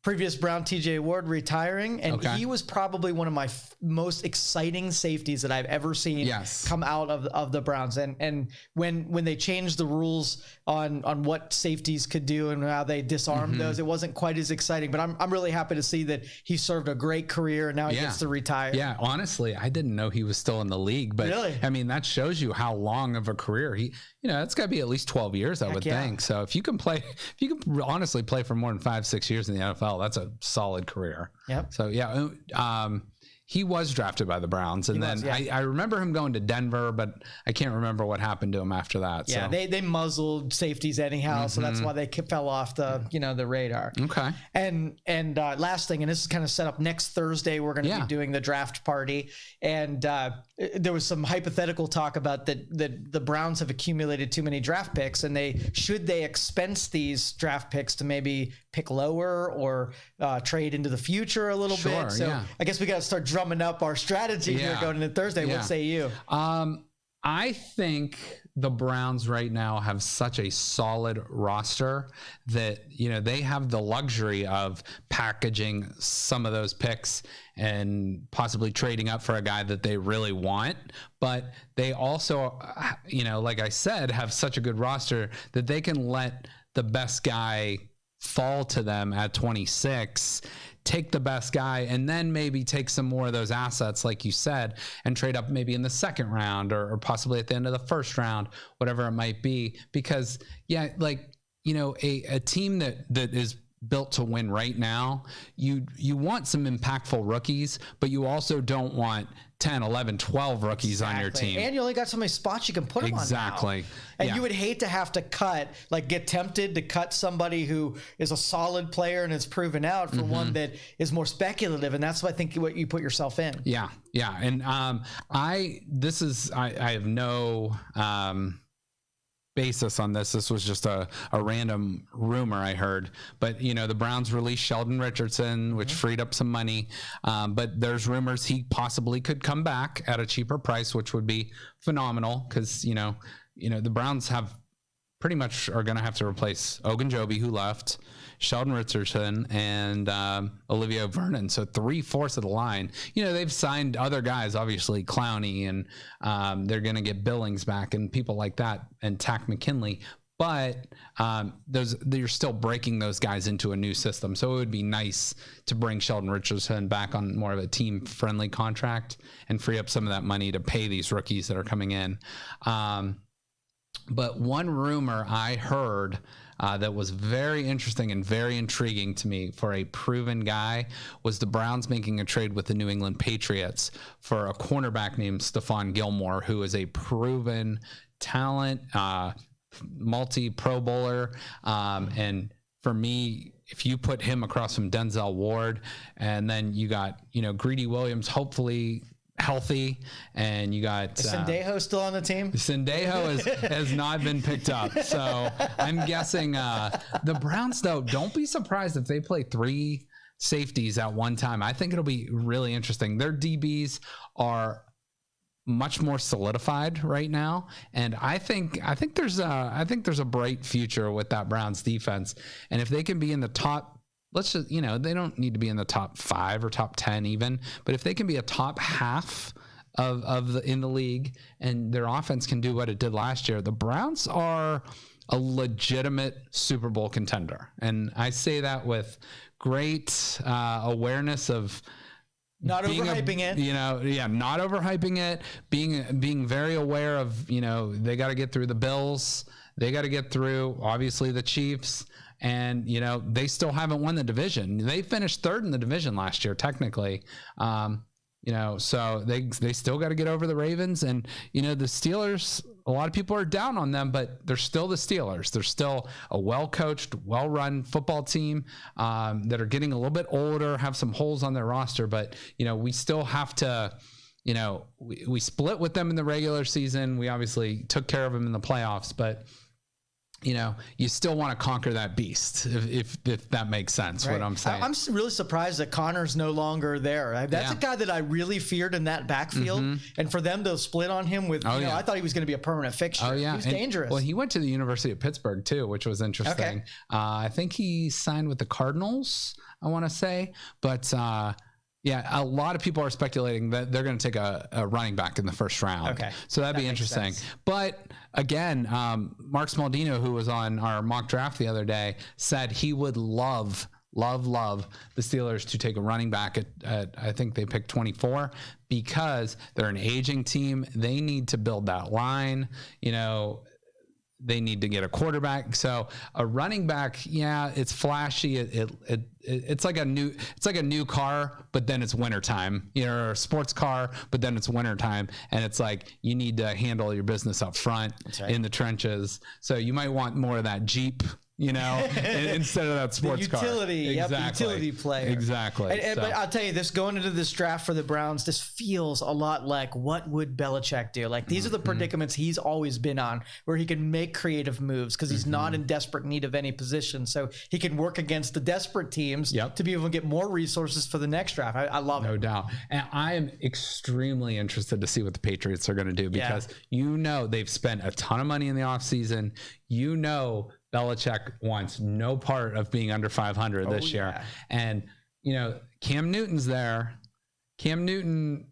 Previous Brown TJ Ward retiring, and he was probably one of my most exciting safeties that I've ever seen come out of the Browns. And when they changed the rules on what safeties could do and how they disarmed those, it wasn't quite as exciting. But I'm really happy to see that he served a great career and now he gets to retire. Yeah, honestly, I didn't know he was still in the league, but really? I mean, that shows you how long of a career it's got to be at least 12 years, I would think. So if you can honestly play for more than 5-6 years in the NFL, that's a solid career. Yep. So he was drafted by the Browns, and I remember him going to Denver, but I can't remember what happened to him after that. Yeah, so. They muzzled safeties anyhow, so that's why they fell off the radar. Okay. And last thing, and this is kind of set up next Thursday, we're going to be doing the draft party, and there was some hypothetical talk about that the Browns have accumulated too many draft picks, and should they expense these draft picks to maybe pick lower or trade into the future a little bit. So I guess we got to start drumming up our strategy here going into Thursday. What say you? I think the Browns right now have such a solid roster that, they have the luxury of packaging some of those picks and possibly trading up for a guy that they really want. But they also, like I said, have such a good roster that they can let the best guy fall to them at 26, take the best guy, and then maybe take some more of those assets, like you said, and trade up maybe in the second round or possibly at the end of the first round, whatever it might be. Because a team that is built to win right now, you want some impactful rookies, but you also don't want 10, 11, 12 rookies on your team. And you only got so many spots you can put them on now. And you would hate to have to get tempted to cut somebody who is a solid player and is proven out for one that is more speculative. And that's what I think what you put yourself in. Yeah. Yeah. And I have no basis on this. This was just a random rumor I heard, but the Browns released Sheldon Richardson, which freed up some money. But there's rumors he possibly could come back at a cheaper price, which would be phenomenal. Cause the Browns have pretty much are going to have to replace Ogunjobi, who left, Sheldon Richardson, and Olivia Vernon. So 3/4 of the line. They've signed other guys, obviously Clowney, and they're going to get Billings back and people like that, and Tack McKinley. But you're still breaking those guys into a new system. So it would be nice to bring Sheldon Richardson back on more of a team-friendly contract and free up some of that money to pay these rookies that are coming in. But one rumor I heard that was very interesting and very intriguing to me for a proven guy was the Browns making a trade with the New England Patriots for a cornerback named Stephon Gilmore, who is a proven talent, multi-Pro Bowler. And for me, if you put him across from Denzel Ward, and then you got, Greedy Williams, hopefully healthy, and you got Sendejo still on the team. Sendejo has not been picked up, so I'm guessing the Browns, though, don't be surprised if they play 3 safeties at one time. I think it'll be really interesting. Their DBs are much more solidified right now, and I think there's a bright future with that Browns defense. And if they can be in the top, let's just, they don't need to be in the top 5 or top 10 even, but if they can be a top half in the league, and their offense can do what it did last year, the Browns are a legitimate Super Bowl contender. And I say that with great awareness of not overhyping it. Not overhyping it, being very aware of, they got to get through the Bills. They got to get through, obviously, the Chiefs. And, they still haven't won the division. They finished third in the division last year, technically. So they still got to get over the Ravens. And, the Steelers, a lot of people are down on them, but they're still the Steelers. They're still a well-coached, well-run football team that are getting a little bit older, have some holes on their roster. But, we still have to, we split with them in the regular season. We obviously took care of them in the playoffs, but you still want to conquer that beast, if that makes sense, right. What I'm saying. I'm really surprised that Connor's no longer there. That's a guy that I really feared in that backfield. And for them to split on him with, I thought he was going to be a permanent fixture. Oh, yeah. He was dangerous. Well, he went to the University of Pittsburgh, too, which was interesting. Okay. I think he signed with the Cardinals, I want to say. But, a lot of people are speculating that they're going to take a running back in the first round. Okay. So that'd be interesting. Sense. But again, Mark Smaldino, who was on our mock draft the other day, said he would love the Steelers to take a running back at I think they picked 24, because they're an aging team. They need to build that line, they need to get a quarterback. So a running back, it's flashy. It's like a new car, but then it's wintertime, or a sports car, but then it's wintertime. And it's like, you need to handle your business up front in the trenches. So you might want more of that Jeep, instead of that sports car. Utility player. Exactly. But I'll tell you this, going into this draft for the Browns, this feels a lot like what would Belichick do? Like, these are the predicaments he's always been on, where he can make creative moves because he's not in desperate need of any position. So he can work against the desperate teams to be able to get more resources for the next draft. I love it. No doubt. And I am extremely interested to see what the Patriots are going to do, because they've spent a ton of money in the offseason. Belichick wants no part of being under 500 this year. And, Cam Newton's there. Cam Newton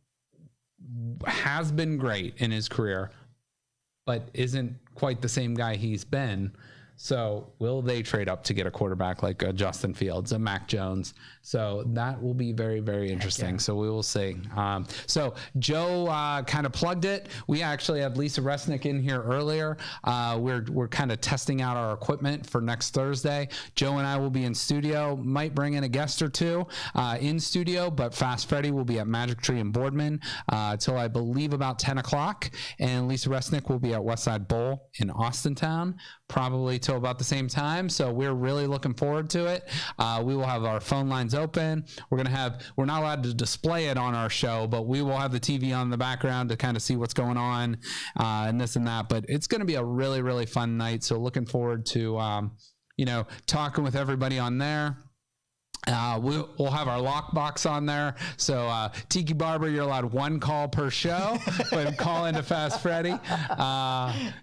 has been great in his career, but isn't quite the same guy he's been. So will they trade up to get a quarterback like a Justin Fields, a Mac Jones? So that will be very, very interesting. So we will see. So Joe kind of plugged it. We actually had Lisa Resnick in here earlier. We're kind of testing out our equipment for next Thursday. Joe and I will be in studio, might bring in a guest or two in studio, but Fast Freddy will be at Magic Tree in Boardman till I believe about 10 o'clock. And Lisa Resnick will be at Westside Bowl in Austintown, probably till about the same time. So we're really looking forward to it. We will have our phone lines open. We're not allowed to display it on our show, but we will have the TV on in the background to kind of see what's going on and this and that. But it's going to be a really, really fun night. So looking forward to, talking with everybody on there. We'll have our lockbox on there. So Tiki Barber, you're allowed one call per show, but call into Fast Freddy.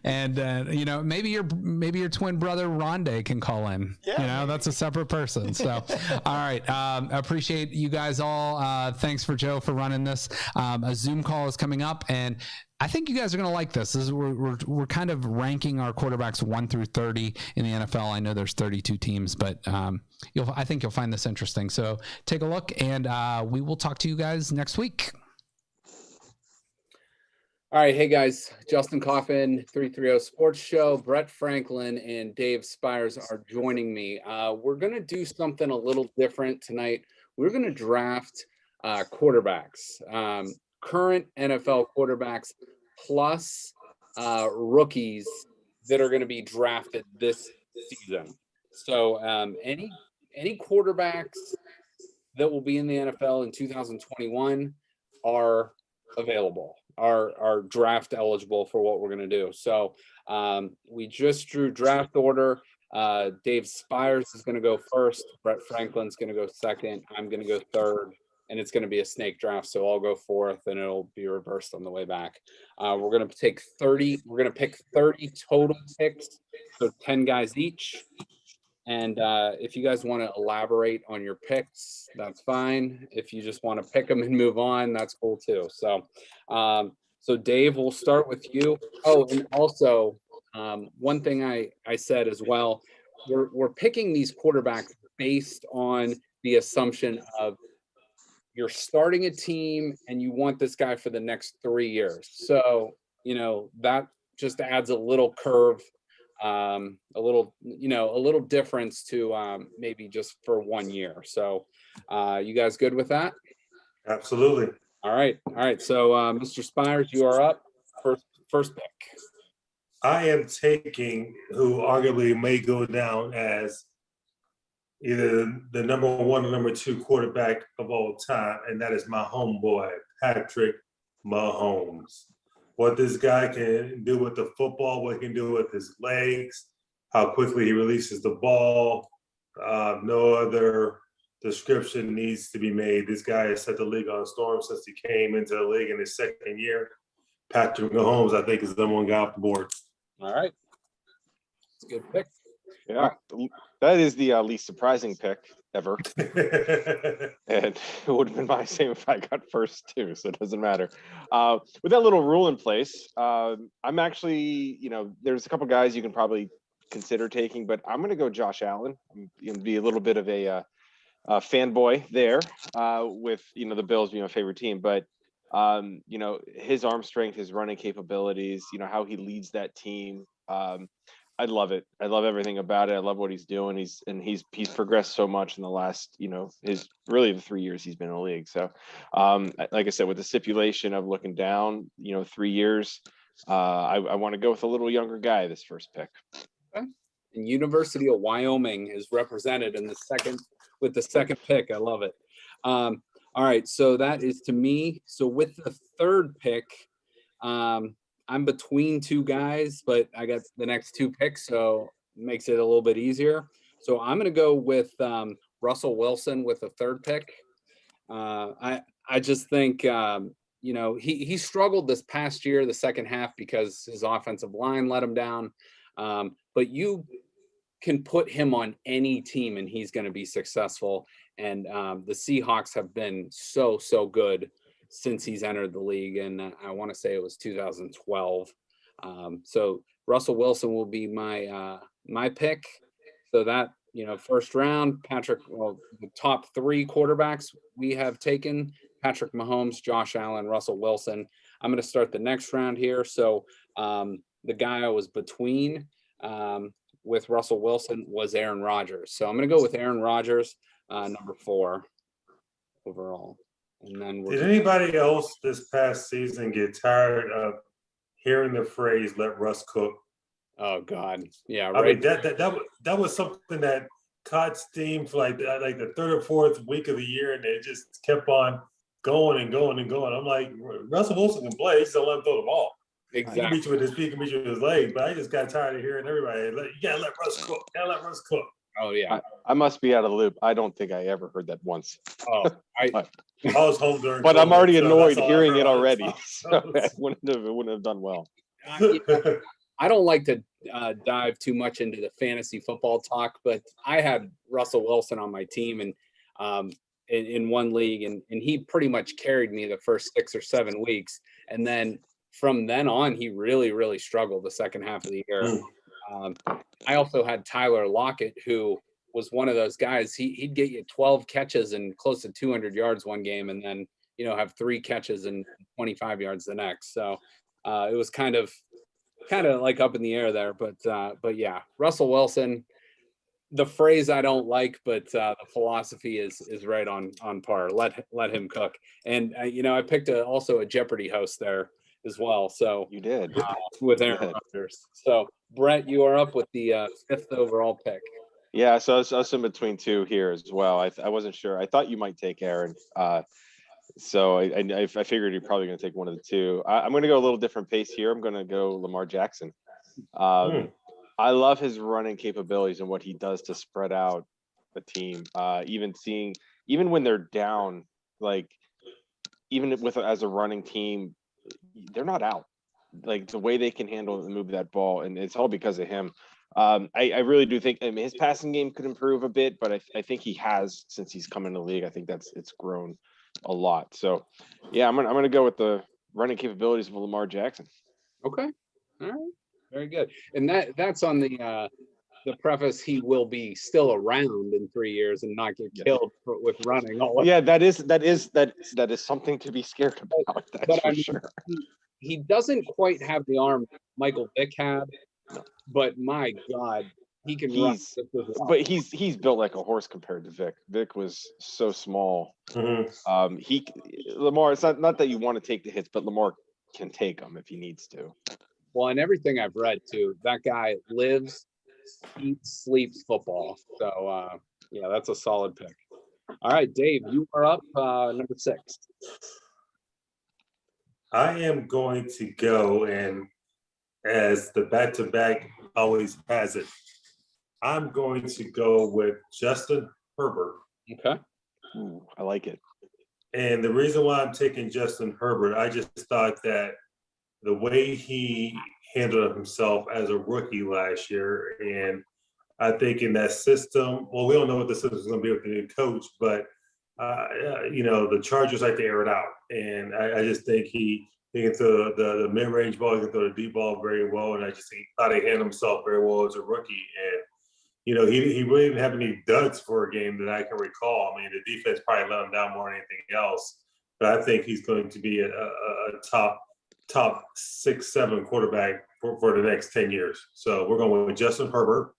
Maybe your twin brother Rondé can call in. That's a separate person. So all right, appreciate you guys all. Thanks for Joe for running this. A Zoom call is coming up, and I think you guys are going to like this. We're kind of ranking our quarterbacks 1 through 30 in the NFL. I know there's 32 teams, but I think you'll find this interesting. So take a look, and we will talk to you guys next week. All right. Hey, guys. Justin Coffin, 330 Sports Show. Brett Franklin and Dave Spires are joining me. We're going to do something a little different tonight. We're going to draft quarterbacks. Current NFL quarterbacks plus rookies that are going to be drafted this season. So any quarterbacks that will be in the NFL in 2021 are available, are draft eligible for what we're going to do. So we just drew draft order. Dave Spires is going to go first. Brett Franklin's going to go second. I'm going to go third. And it's going to be a snake draft, so I'll go fourth, and it'll be reversed on the way back. We're going to take 30. We're going to pick 30 total picks, so 10 guys each. And if you guys want to elaborate on your picks, that's fine. If you just want to pick them and move on, that's cool too. So, Dave, we'll start with you. Oh, and also, one thing I said as well, we're picking these quarterbacks based on the assumption of you're starting a team and you want this guy for the next 3 years. So, that just adds a little curve, a little difference to maybe just for 1 year. So, you guys good with that? Absolutely. All right. So, Mr. Spires, you are up. First pick. I am taking who arguably may go down as either the number 1 or number 2 quarterback of all time, and that is my homeboy, Patrick Mahomes. What this guy can do with the football, what he can do with his legs, how quickly he releases the ball. No other description needs to be made. This guy has set the league on a storm since he came into the league in his second year. Patrick Mahomes, I think, is the number 1 guy off the board. All right. It's a good pick. Yeah, that is the least surprising pick ever. And it would have been my same if I got first too, so it doesn't matter. With that little rule in place, I'm actually, there's a couple guys you can probably consider taking, but I'm going to go Josh Allen. I'm going to be a little bit of a fanboy there with, the Bills being my favorite team, but his arm strength, his running capabilities, how he leads that team. I love it. I love everything about it. I love what he's doing. He's progressed so much in the last, his really the 3 years he's been in the league. So, like I said, with the stipulation of looking down, 3 years, I want to go with a little younger guy this first pick. Okay. And University of Wyoming is represented in the second pick. I love it. All right, so that is to me. So with the third pick, I'm between 2 guys, but I got the next 2 picks, so it makes it a little bit easier. So I'm going to go with Russell Wilson with the third pick. I just think, he struggled this past year, the second half, because his offensive line let him down. But you can put him on any team and he's going to be successful. And the Seahawks have been so good since he's entered the league, and I want to say it was 2012. So Russell Wilson will be my pick. So that, first round, the top 3 quarterbacks we have taken: Patrick Mahomes, Josh Allen, Russell Wilson. I'm going to start the next round here. So the guy I was between with Russell Wilson was Aaron Rodgers. So I'm going to go with Aaron Rodgers, number 4 overall. And then did anybody else this past season get tired of hearing the phrase "let Russ cook"? Oh God, yeah, I right. mean, that was something that caught steam for like the 3rd or 4th week of the year, and it just kept on going and going and going. I'm like, Russell Wilson can play; he just don't let him throw the ball. Exactly. He can beat you with his feet, he can beat you with his legs, but I just got tired of hearing everybody. You gotta let Russ cook. Gotta let Russ cook. Oh yeah. I must be out of the loop. I don't think I ever heard that once. Oh, I was home during. But COVID, I'm already so annoyed that's hearing it all I already. heard. So it wouldn't have done well. I don't like to dive too much into the fantasy football talk, but I had Russell Wilson on my team and in one league, and he pretty much carried me the first 6 or 7 weeks, and then from then on he really struggled the second half of the year. I also had Tyler Lockett, who was one of those guys. He'd get you 12 catches and close to 200 yards one game, and then have 3 catches and 25 yards the next. So it was kind of like up in the air there. But yeah, Russell Wilson. The phrase I don't like, but the philosophy is right on par. Let him cook. And I picked also a Jeopardy host there as well. So You did with Aaron Rodgers. So Brett, you are up with the 5th overall pick. Yeah, so I was in between 2 here as well. I wasn't sure. I thought you might take Aaron. So I figured you're probably going to take one of the 2. I'm going to go a little different pace here. I'm going to go Lamar Jackson. I love his running capabilities and what he does to spread out the team. Even when they're down, like even as a running team, they're not out. Like the way they can handle and move that ball, and it's all because of him. I really do think his passing game could improve a bit, but I think he has since he's come in the league. I think it's grown a lot. So yeah, I'm gonna go with the running capabilities of Lamar Jackson. Okay. All right. Very good. And that's on the preface he will be still around in 3 years and not get killed with running. Yeah, that is something to be scared about. That's for sure. He doesn't quite have the arm Michael Vick had, but my God, he can run. But he's built like a horse compared to Vic. Vic was so small. Lamar. It's not that you want to take the hits, but Lamar can take them if he needs to. Well, and everything I've read too, that guy lives, eats, sleeps football. So yeah, that's a solid pick. All right, Dave, you are up number 6. I am going to go, and as the back-to-back always has it, I'm going to go with Justin Herbert. Okay. Ooh, I like it. And the reason why I'm taking Justin Herbert, I just thought that the way he handled himself as a rookie last year, and I think in that system, well, we don't know what the system is going to be with the new coach, but the Chargers like to air it out, and I just think he can throw the mid-range ball, he can throw the deep ball very well, and I just think he thought he handled himself very well as a rookie. And he really didn't have any duds for a game that I can recall. I mean, the defense probably let him down more than anything else, but I think he's going to be a top 6-7 quarterback for the next 10 years. So we're going with Justin Herbert.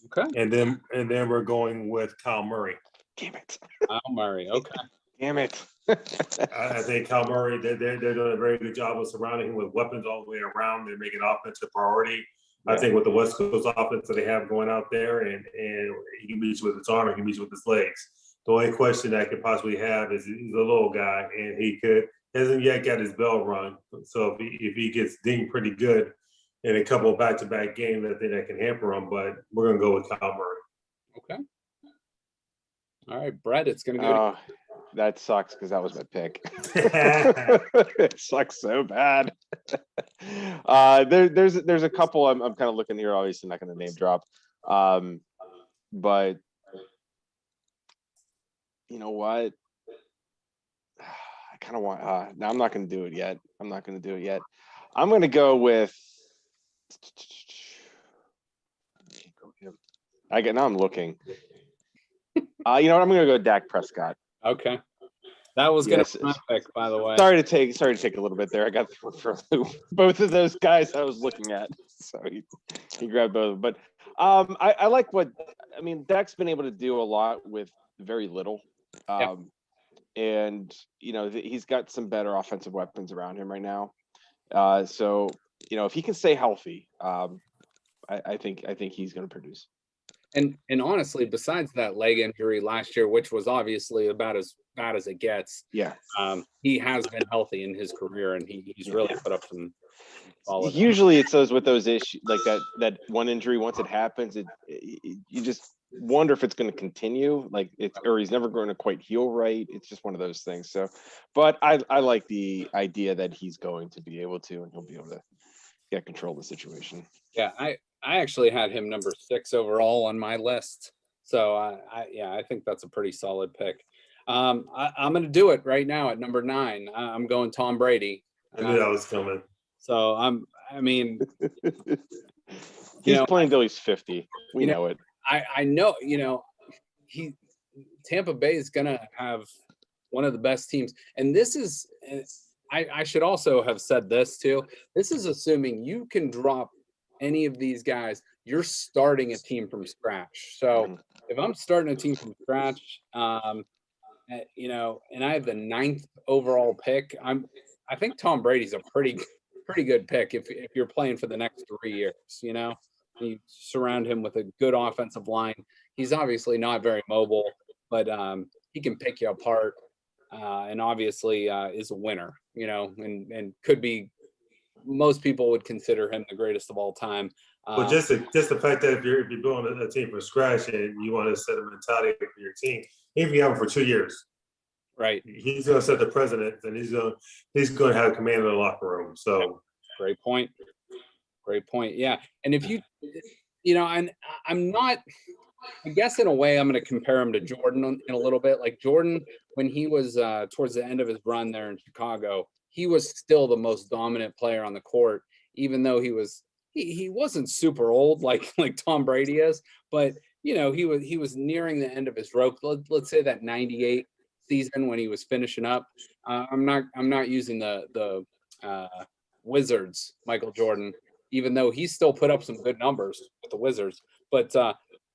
Okay. And then we're going with Kyle Murray. Damn it. Kyle Murray. Okay. Damn it. I think Kyle Murray, they're doing a very good job of surrounding him with weapons all the way around. They're making offense a priority. Yeah. I think with the West Coast offense that they have going out there, and he can beat you with his arm, he can beat you with his legs. The only question I could possibly have is he's a little guy, and hasn't yet got his bell rung. So if he gets dinged pretty good in a couple of back-to-back games, I think that can hamper him. But we're gonna go with Kyle Murray. Okay. All right, Brett, it's gonna go. That sucks because that was my pick. It sucks so bad. There's a couple I'm kind of looking here. Obviously, not going to name drop, but you know what? I kind of want. Now I'm not going to do it yet. I'm going to go with. Now I'm looking. You know what? I'm going to go Dak Prescott. Okay. That was going to be my pick, by the way. Sorry to take a little bit there. I got for both of those guys I was looking at. So he grabbed both of them. But I like Dak's been able to do a lot with very little. And, he's got some better offensive weapons around him right now. So, if he can stay healthy, I think he's going to produce. And honestly, besides that leg injury last year, which was obviously about as bad as it gets, he has been healthy in his career, and he's really put up some solid. Usually, it's with those issues like that one injury. Once it happens, you just wonder if it's going to continue, or he's never going to quite heal right. It's just one of those things. So, but I like the idea that he's going to be able to, and he'll be able to get control of the situation. Yeah, I actually had him number 6 overall on my list. So I think that's a pretty solid pick. I'm going to do it right now at number 9. I'm going Tom Brady. I knew that was coming. So he's playing till he's 50. We know it. I know, Tampa Bay is going to have one of the best teams. And this is, I should also have said this too. This is assuming you can drop any of these guys, you're starting a team from scratch. So if I'm starting a team from scratch, and I have the 9th overall pick, I think Tom Brady's a pretty good pick if you're playing for the next 3 years. You surround him with a good offensive line. He's obviously not very mobile, but he can pick you apart, and obviously is a winner. And could be. Most people would consider him the greatest of all time. But just the fact that if you're building a team from scratch and you want to set a mentality for your team, even if you have him for 2 years, right? He's going to set the precedent, and he's going to have command of the locker room. So, great point. Yeah, and if and I'm not. I guess in a way I'm going to compare him to Jordan in a little bit. Like Jordan, when he was towards the end of his run there in Chicago, he was still the most dominant player on the court, even though he was he wasn't super old like Tom Brady is, but he was nearing the end of his rope. Let's say that 98 season when he was finishing up. I'm not using the Wizards Michael Jordan, even though he still put up some good numbers with the Wizards. But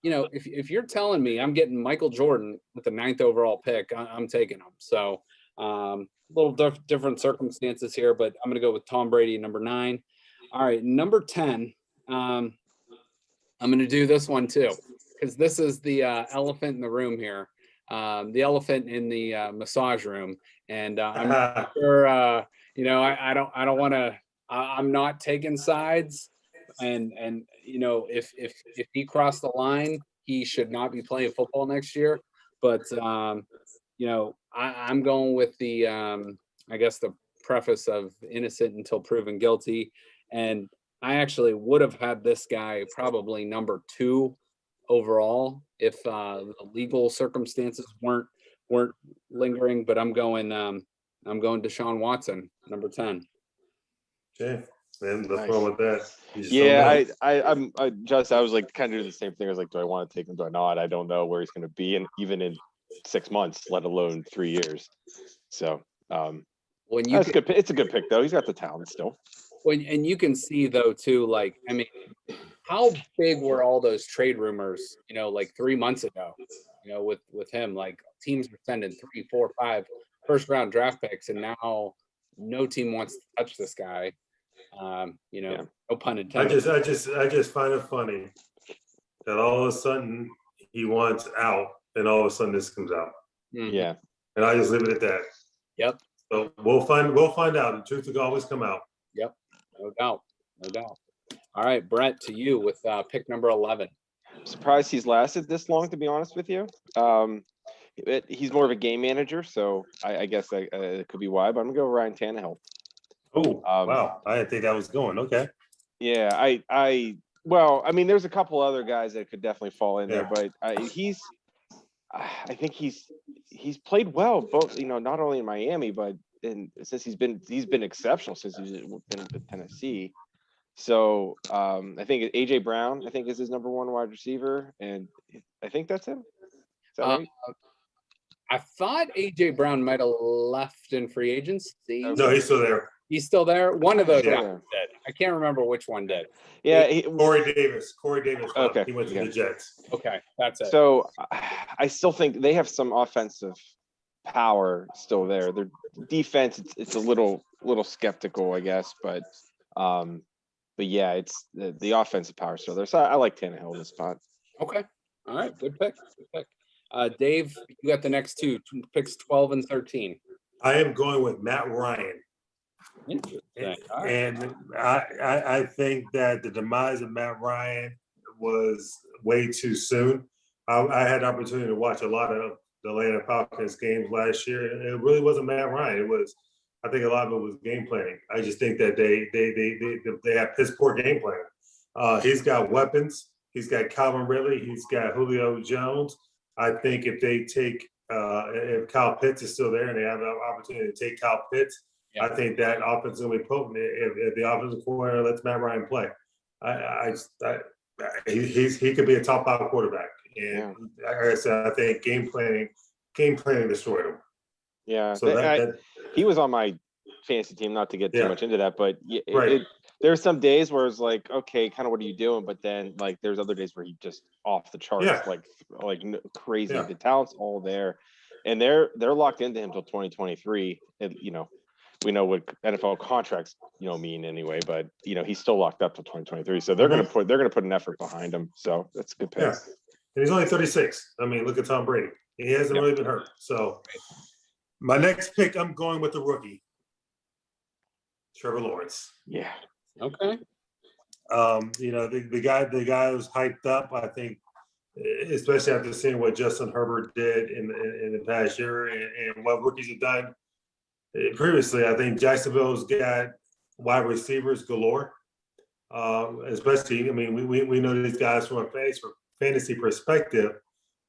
if you're telling me I'm getting Michael Jordan with the 9th overall pick, I'm taking him. So a little different circumstances here, but I'm going to go with Tom Brady, number 9. All right, number 10. I'm going to do this one too, because this is the elephant in the room here, the elephant in the massage room, and I'm sure I don't want to. I'm not taking sides, and if he crossed the line, he should not be playing football next year. But I'm going with the I guess the preface of innocent until proven guilty, and I actually would have had this guy probably number 2 overall if the legal circumstances weren't lingering. But I'm going Deshaun Watson, number 10. Okay, and Nice. wrong with that? Yeah, I'm just I was like kind of doing the same thing. I was like, do I want to take him? Do I not? I don't know where he's going to be, and even in 6 months, let alone 3 years. So it's good. It's a good pick though. He's got the talent still. And you can see though too, like, I mean, how big were all those trade rumors, like 3 months ago, with him, like teams were sending 3, 4, 5 first round draft picks, and now no team wants to touch this guy. No pun intended. I just find it funny that all of a sudden he wants out, and all of a sudden this comes out. Mm-hmm. Yeah, and I just leave it at that. Yep. So we'll find out. The truth will always come out. Yep. No doubt. All right, Brett, to you with pick number 11. I'm surprised he's lasted this long, to be honest with you. He's more of a game manager, so I guess it could be why. But I'm gonna go Ryan Tannehill. Oh, wow! I didn't think that was going. Okay. Yeah, I mean, there's a couple other guys that could definitely fall in there, but I think he's played well, both not only in Miami, but since he's been exceptional since he's been in Tennessee. So I think AJ Brown, I think, is his number 1 wide receiver, and I think that's him. Is that right? I thought AJ Brown might have left in free agency. No, he's still there. He's still there. One of those guys did. I can't remember which one did. Yeah, Corey Davis. Okay, he went to the Jets. Okay, that's it. So I still think they have some offensive power still there. Their defense, it's a little skeptical, I guess, but yeah, it's the offensive power still there. So I like Tannehill in this spot. Okay, all right, good pick. Dave, you got the next 2 picks, 12 and 13. I am going with Matt Ryan. And I think that the demise of Matt Ryan was way too soon. I had the opportunity to watch a lot of the Atlanta Falcons games last year, and it really wasn't Matt Ryan. I think a lot of it was game planning. I just think that they have piss poor game planning. He's got weapons. He's got Calvin Ridley. He's got Julio Jones. I think if they take if Kyle Pitts is still there and they have an opportunity to take Kyle Pitts, I think that offense is going to be potent if the offensive coordinator lets Matt Ryan play. He could be a top 5 quarterback. And like I said, I think game planning destroyed him. Yeah, so he was on my fantasy team. Not to get too much into that, but there are some days where it's like, okay, kind of what are you doing? But then like there's other days where he just off the charts, like crazy. The talent's all there, and they're locked into him till 2023. And we know what NFL contracts mean anyway, but he's still locked up till 2023. So they're gonna put an effort behind him. So that's a good pick. Yeah, and he's only 36. I mean, look at Tom Brady. He hasn't really been hurt. So my next pick, I'm going with the rookie, Trevor Lawrence. Yeah. Okay. The guy was hyped up. I think, especially after seeing what Justin Herbert did in the past year and what rookies have done previously. I think Jacksonville's got wide receivers galore. Especially, I mean, we know these guys from a fantasy perspective,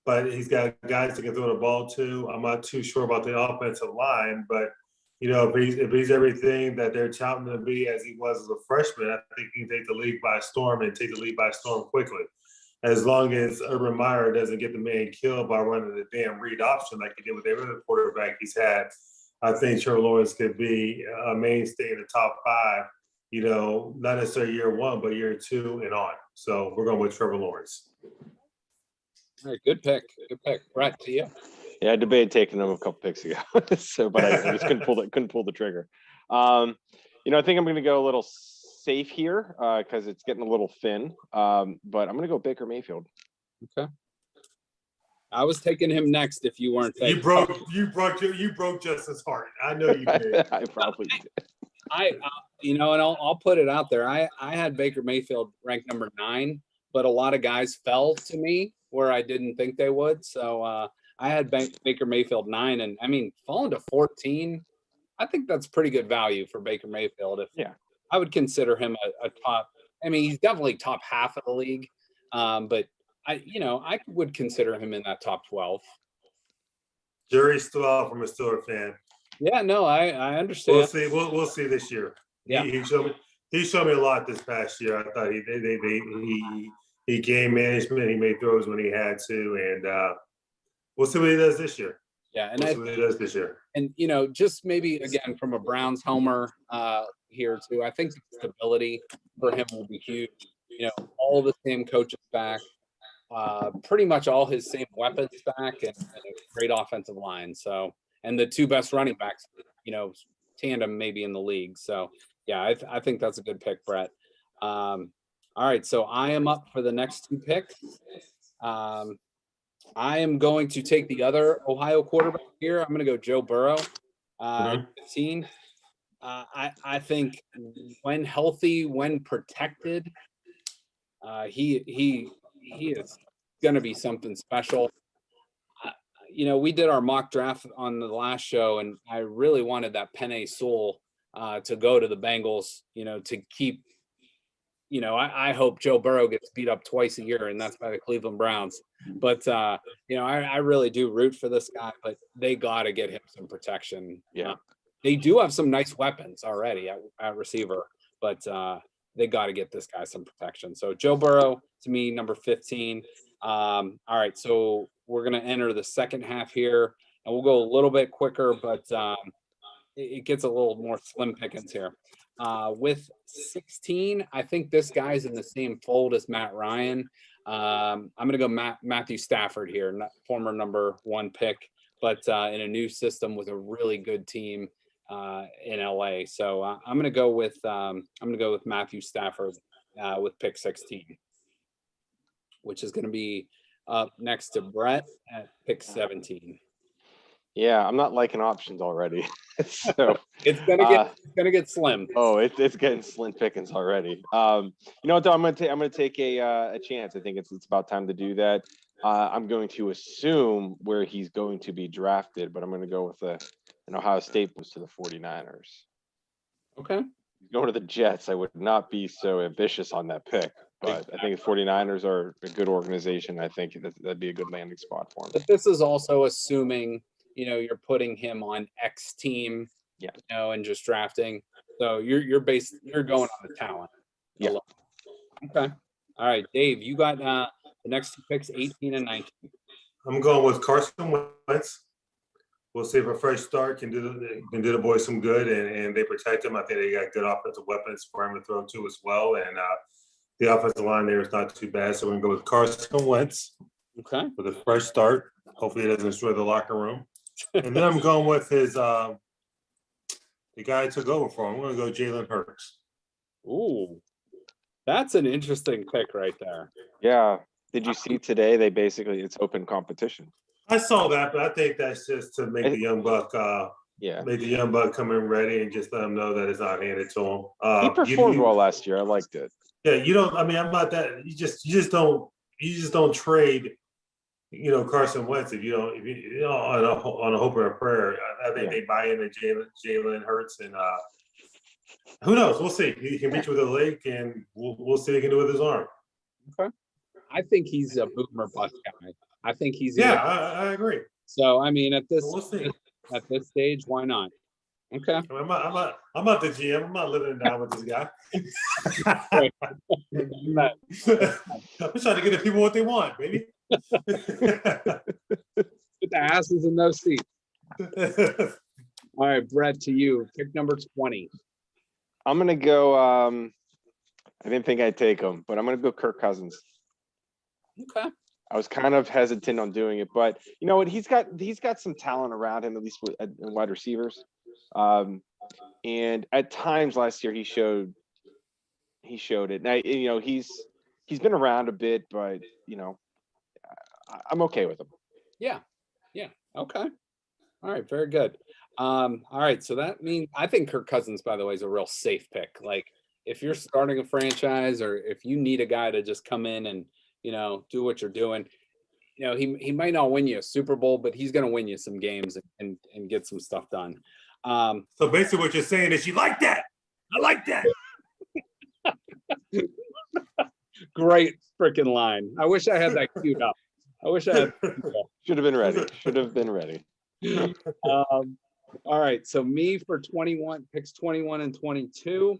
but he's got guys that can throw the ball to. I'm not too sure about the offensive line, but if he's everything that they're touting to be as he was as a freshman, I think he can take the league by storm and take the league by storm quickly. As long as Urban Meyer doesn't get the man killed by running the damn read option like he did with every other quarterback he's had, I think Trevor Lawrence could be a mainstay in the top 5, not necessarily year 1, but year 2 and on. So we're going with Trevor Lawrence. All right, good pick. Good pick. Brett, to you. Yeah, I debated taking him a couple picks ago, but I just couldn't pull the trigger. I think I'm going to go a little safe here because it's getting a little thin. But I'm going to go Baker Mayfield. Okay. I was taking him next if you weren't taking. You broke Justin's heart. I know you did. I probably did. And I'll put it out there. I had Baker Mayfield ranked number 9, but a lot of guys fell to me where I didn't think they would. So I had Baker Mayfield 9, and I mean, falling to 14, I think that's pretty good value for Baker Mayfield. I would consider him a top. I mean, he's definitely top half of the league, but I would consider him in that top 12. Jury's still out from a Steelers fan. Yeah, no, I understand. We'll see. We'll see this year. Yeah, he showed me a lot this past year. I thought he game management. He made throws when he had to, and we'll see what he does this year. Yeah, and we'll see what he does this year. And just maybe again from a Browns homer here too. I think the stability for him will be huge. All the same coaches back. Pretty much all his same weapons back and a great offensive line. So, and the 2 best running backs, tandem maybe in the league. So, yeah, I think that's a good pick, Brett. All right, so I am up for the next 2 picks. I am going to take the other Ohio quarterback here. I'm going to go Joe Burrow, 15. I think when healthy, when protected, he is going to be something special. We did our mock draft on the last show, and I really wanted that Penei Sewell to go to the Bengals, to keep, I hope Joe Burrow gets beat up twice a year, and that's by the Cleveland Browns. But, I really do root for this guy, but they got to get him some protection. Yeah. They do have some nice weapons already at receiver, but they got to get this guy some protection. So Joe Burrow, to me, number 15. All right, so we're going to enter the second half here, and we'll go a little bit quicker, but it gets a little more slim pickings here. With 16, I think this guy's in the same fold as Matt Ryan. I'm going to go Matthew Stafford here, former number 1 pick, but in a new system with a really good team in LA. So I'm going to go with Matthew Stafford with pick 16, which is going to be up next to Brett at pick 17. Yeah, I'm not liking options already. So it's gonna get slim. Oh, it's getting slim pickings already. You know what though? I'm gonna take a chance. I think it's about time to do that. I'm going to assume where he's going to be drafted, but I'm going to go with an Ohio State goes to the 49ers. Okay. Going to the Jets, I would not be so ambitious on that pick, but I think the 49ers are a good organization. I think that'd be a good landing spot for him. But this is also assuming, you're putting him on X team, and just drafting. So you're going on the talent. Yeah. Okay. All right, Dave, you got the next 2 picks, 18 and 19. I'm going with Carson Wentz. We'll see if a fresh start can do the boys some good, and they protect him. I think they got good offensive weapons for him to throw to as well, and the offensive line there is not too bad. So we're going to go with Carson Wentz. Okay. With a fresh start. Hopefully, it doesn't destroy the locker room. And then I'm going with his the guy I took over for him. I'm going to go Jalen Hurts. Ooh, that's an interesting pick right there. Yeah. Did you see today? It's open competition. I saw that, but I think that's just to make the young buck, make the young buck come in ready and just let him know that it's not handed to him. He performed well last year. I liked it. Yeah, I'm not that. You just don't trade. Carson Wentz if you on a hope or a prayer. I think they buy into Jalen Hurts, and who knows? We'll see. He can reach with a leg, and we'll see what he can do with his arm. Okay. I think he's a boomer bust guy. I think he's I agree. So I mean, at this we'll see. At this stage, why not? Okay. I'm not the GM. I'm not living down with this guy. I'm trying to get the people what they want, baby. Put the asses in those seats. All right, Brett, to you. Pick number 20. I'm gonna go. I didn't think I'd take him, but I'm gonna go Kirk Cousins. Okay. I was kind of hesitant on doing it, but you know what? He's got some talent around him, at least in wide receivers. And at times last year he showed it. Now you know he's been around a bit, but you know I'm okay with him. Yeah. Okay. All right. Very good. All right. So that means I think Kirk Cousins, by the way, is a real safe pick. Like if you're starting a franchise or if you need a guy to just come in and, you know, do what you're doing, you know, he might not win you a Super Bowl, but he's going to win you some games and get some stuff done. So basically what you're saying is you like that. I like that. Great freaking line. I wish I had that queued up. Should have been ready. All right. So me for 21, picks 21 and 22.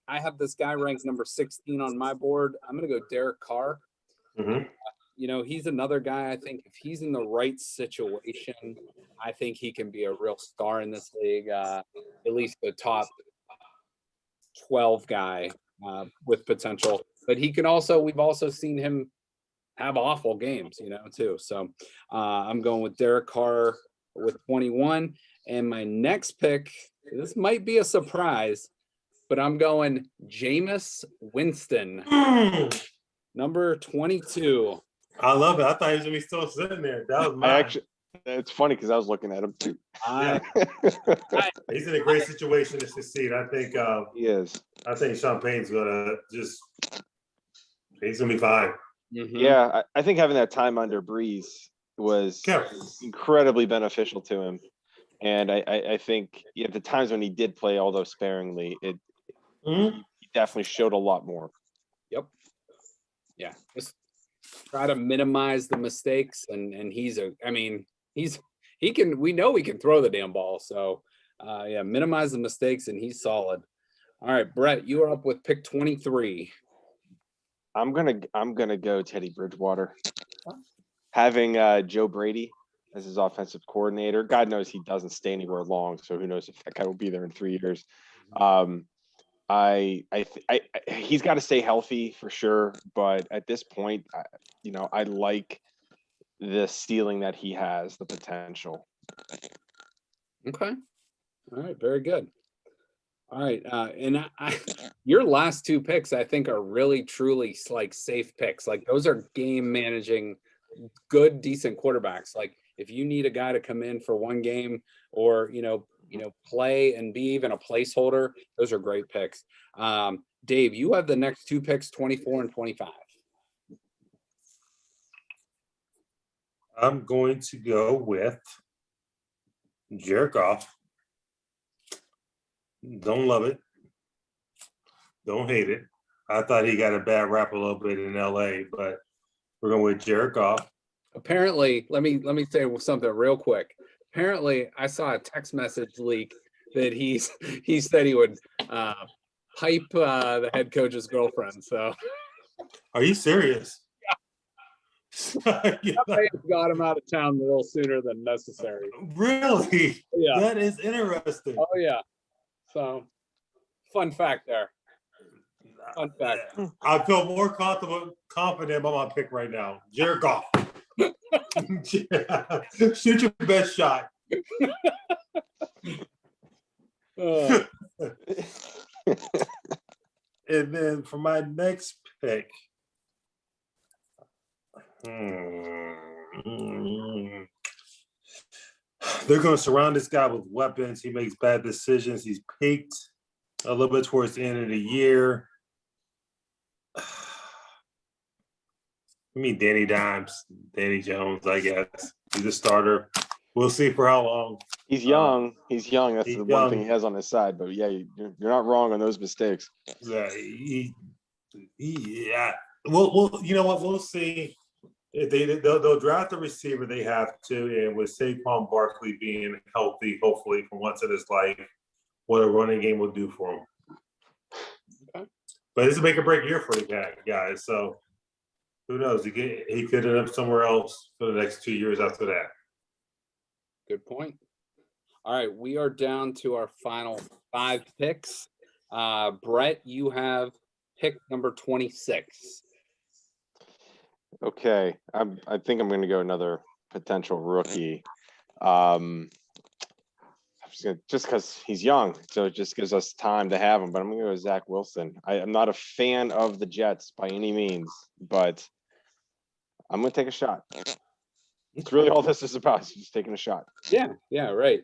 I have this guy ranked number 16 on my board. I'm going to go Derek Carr. Mm-hmm. You know, he's another guy. I think if he's in the right situation, I think he can be a real star in this league. At least the top 12 guy with potential. But he can also, we've also seen him have awful games, you know, too. So I'm going with Derek Carr with 21. And my next pick, this might be a surprise, but I'm going Jameis Winston, number 22. I love it. I thought he was going to be still sitting there. That was mine. It's funny because I was looking at him too. He's in a great situation to succeed. I think he is. I think Sean Payne's gonna he's gonna be fine. Mm-hmm. Yeah, I think having that time under Breeze was incredibly beneficial to him. And I think the times when he did play, although sparingly, he definitely showed a lot more. Yep. Yeah. Just try to minimize the mistakes, and we know he can throw the damn ball. So minimize the mistakes, and he's solid. All right, Brett, you are up with pick 23. I'm gonna go Teddy Bridgewater. Having Joe Brady as his offensive coordinator, God knows he doesn't stay anywhere long. So who knows if that guy will be there in 3 years. He's got to stay healthy for sure. But at this point, I like the ceiling that he has, the potential. Okay. All right. Very good. All right. And your last two picks, I think, are really, truly like safe picks. Like those are game managing, good, decent quarterbacks. Like if you need a guy to come in for one game or, play and be even a placeholder, those are great picks. Dave, you have the next two picks, 24 and 25. I'm going to go with Jared Goff. Don't love it. Don't hate it. I thought he got a bad rap a little bit in LA, but we're going with Jared Goff. Apparently, let me say something real quick. Apparently, I saw a text message leak that he said he would hype the head coach's girlfriend. So, are you serious? Yeah. Got him out of town a little sooner than necessary. Really? Yeah. That is interesting. Oh yeah. So, fun fact there. Fun fact. I feel more confident about my pick right now. Jared Goff. Shoot your best shot. And then for my next pick, they're going to surround this guy with weapons. He makes bad decisions. He's peaked a little bit towards the end of the year. I mean, Danny Jones, I guess. He's a starter. We'll see for how long. He's young. That's the one thing he has on his side. But yeah, you're not wrong on those mistakes. Yeah, yeah. Well, you know what? We'll see They'll draft the receiver they have to, and with Saquon Barkley being healthy, hopefully for once in his life, what a running game will do for him. Okay. But it's a make or break year for the guys, so who knows? He could end up somewhere else for the next 2 years after that. Good point. All right, we are down to our final 5 picks. Brett, you have pick number 26. Okay, I think I'm going to go another potential rookie. Just because he's young, so it just gives us time to have him. But I'm going to go with Zach Wilson. I'm not a fan of the Jets by any means, but I'm going to take a shot. It's really all this is about, just taking a shot. Yeah, right.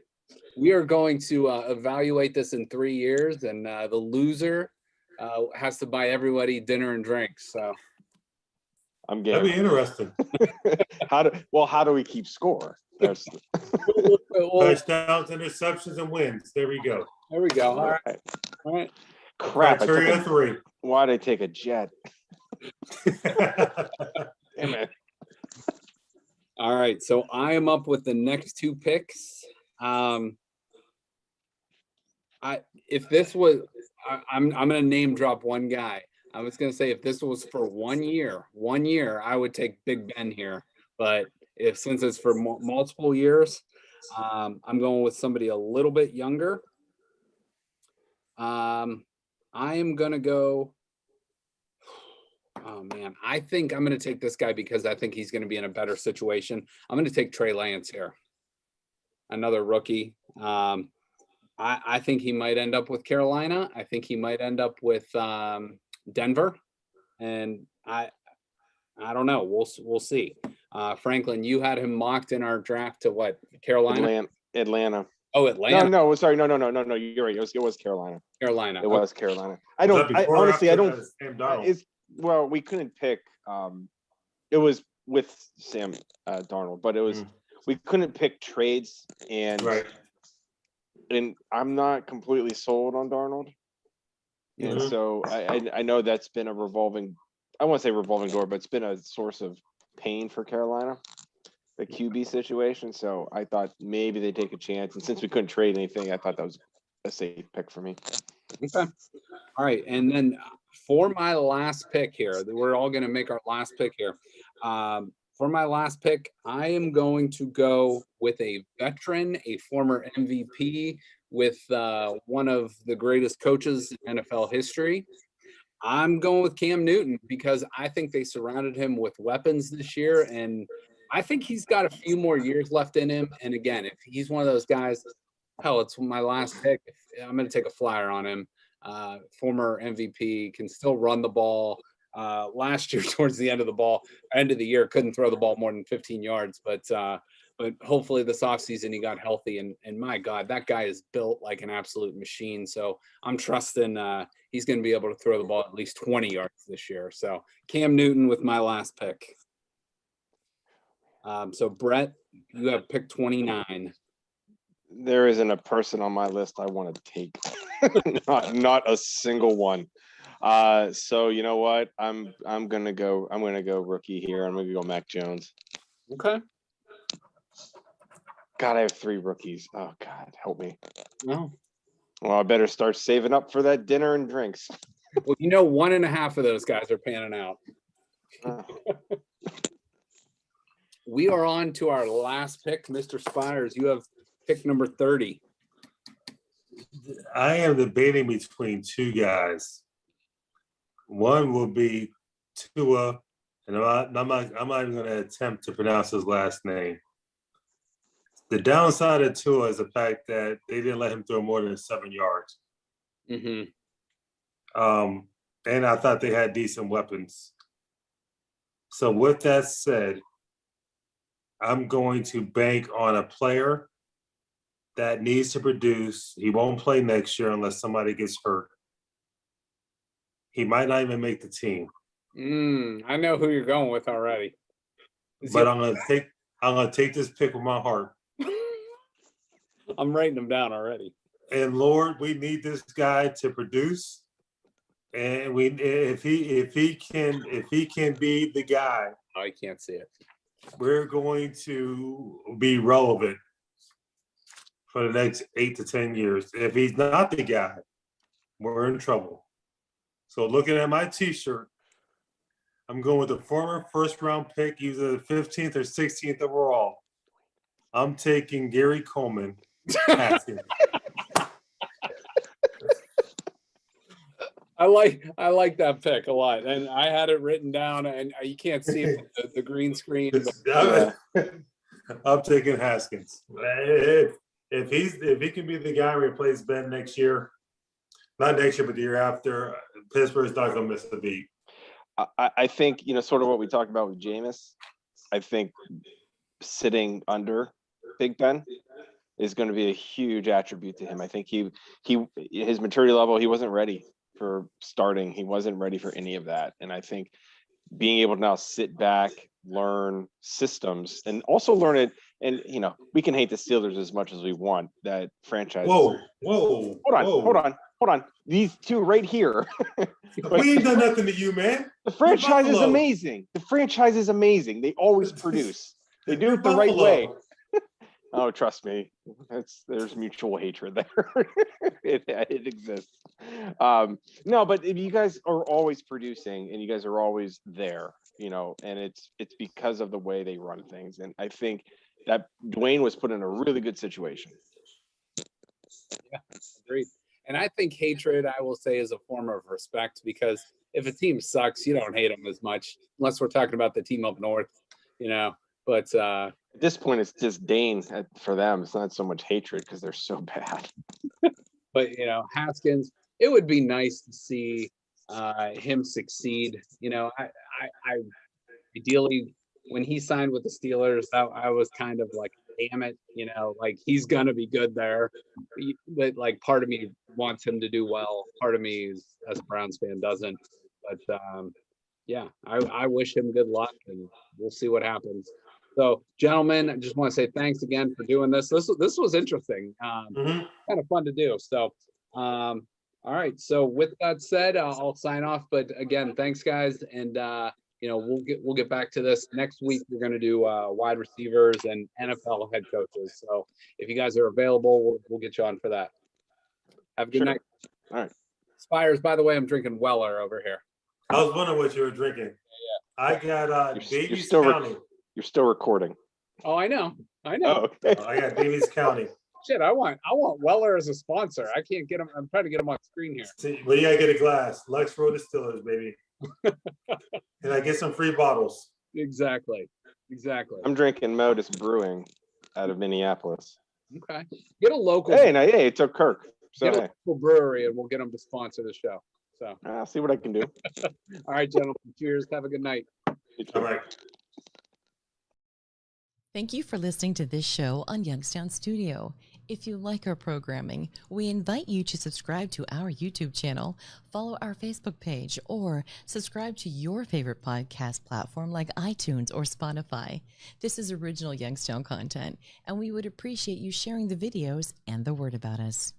We are going to evaluate this in 3 years, and the loser has to buy everybody dinner and drinks. So I'm game. That'd be interesting. How do we keep score? That's Touchdowns, interceptions, and wins. There we go. There we go. All right. Crap. Criteria 3. Why'd I take a jet? Damn it. All right. So I am up with the next 2 picks. If this was, I'm going to name drop one guy. I was going to say if this was for 1 year, I would take Big Ben here. But since it's for multiple years, I'm going with somebody a little bit younger. I am going to go. Oh man, I think I'm going to take this guy because I think he's going to be in a better situation. I'm going to take Trey Lance here. Another rookie. I think he might end up with Carolina. I think he might end up with Denver, and I don't know. We'll see. Franklin, you had him mocked in our draft to what? Carolina, Atlanta. Oh, Atlanta. No. Sorry, no. You're right. It was Carolina. Carolina. It was Carolina. I honestly don't. Well, we couldn't pick. It was with Sam Darnold, but it was we couldn't pick trades, and I'm not completely sold on Darnold, and so I know that's been a revolving. I won't say revolving door, but it's been a source of pain for Carolina, the QB situation. So I thought maybe they take a chance, and since we couldn't trade anything, I thought that was a safe pick for me. Okay. All right, and then for my last pick here, we're all going to make our last pick here. For my last pick, I am going to go with a veteran, a former MVP, with one of the greatest coaches in NFL history. I'm going with Cam Newton because I think they surrounded him with weapons this year, and I think he's got a few more years left in him. And again, if he's one of those guys, hell, it's my last pick. I'm going to take a flyer on him. Former MVP, can still run the ball. Last year, towards the end of the year, couldn't throw the ball more than 15 yards. But hopefully this offseason he got healthy. And my God, that guy is built like an absolute machine. So I'm trusting he's going to be able to throw the ball at least 20 yards this year. So Cam Newton with my last pick. So Brett, you have pick 29. There isn't a person on my list I want to take. not a single one. So you know what? I'm gonna go rookie here. I'm gonna go Mac Jones. Okay. God, I have 3 rookies. Oh God, help me. No. Well, I better start saving up for that dinner and drinks. Well, 1.5 of those guys are panning out. We are on to our last pick, Mr. Spires. You have pick number 30. I am debating between 2 guys. One will be Tua, and I'm not even going to attempt to pronounce his last name. The downside of Tua is the fact that they didn't let him throw more than 7 yards. Mm-hmm. And I thought they had decent weapons. So with that said, I'm going to bank on a player that needs to produce. He won't play next year unless somebody gets hurt. He might not even make the team. I know who you're going with already. But I'm gonna take this pick with my heart. I'm writing them down already. And Lord, we need this guy to produce. And if he can be the guy, I can't see it. we're going to be relevant for the next 8 to 10 years. If he's not the guy, we're in trouble. So looking at my T-shirt, I'm going with the former first-round pick, either the 15th or 16th overall. I'm taking Gary Coleman. I like that pick a lot, and I had it written down, and you can't see it with the green screen. But, I'm taking Haskins. If he can be the guy who replaces Ben next year, not next year, but the year after, Pittsburgh's not going to miss the beat. I think, sort of what we talked about with Jameis. I think sitting under Big Ben is going to be a huge attribute to him. I think his maturity level, he wasn't ready for starting. He wasn't ready for any of that. And I think being able to now sit back, learn systems, and also learn it. And, we can hate the Steelers as much as we want. That franchise. Whoa. Hold on. These two right here. We ain't done nothing to you, man. The franchise is amazing. They always produce. They do it the right way. Oh, trust me. There's mutual hatred there. It exists. No, but if you guys are always producing and you guys are always there, and it's because of the way they run things. And I think that Dwayne was put in a really good situation. Yeah, agreed. And I think hatred, I will say, is a form of respect, because if a team sucks, you don't hate them as much, unless we're talking about the team up north, But at this point, it's disdain for them. It's not so much hatred because they're so bad. But Haskins, it would be nice to see him succeed. I ideally, when he signed with the Steelers, I was kind of like, damn it, he's gonna be good there. But part of me wants him to do well. Part of me, as a Browns fan, doesn't. But yeah, I wish him good luck, and we'll see what happens. So, gentlemen, I just want to say thanks again for doing this. This was interesting, kind of fun to do. So, all right. So, with that said, I'll sign off. But again, thanks, guys, and we'll get back to this next week. We're going to do wide receivers and NFL head coaches. So, if you guys are available, we'll get you on for that. Have a good night. All right. Spires, by the way, I'm drinking Weller over here. I was wondering what you were drinking. Yeah. I got Davies County. You're still recording. Oh, I know. Oh, okay. I got Davies County. Shit, I want Weller as a sponsor. I can't get him. I'm trying to get him on screen here. See, well, you gotta get a glass. Lex Road Distillers, baby. And I get some free bottles. Exactly. I'm drinking Modus Brewing out of Minneapolis. Okay. Get a local. Hey, it took Kirk. So get a local brewery, and we'll get them to sponsor the show. So I'll see what I can do. All right, gentlemen. Cheers. Have a good night. All right. Thank you for listening to this show on Youngstown Studio. If you like our programming, we invite you to subscribe to our YouTube channel, follow our Facebook page, or subscribe to your favorite podcast platform like iTunes or Spotify. This is original Youngstown content, and we would appreciate you sharing the videos and the word about us.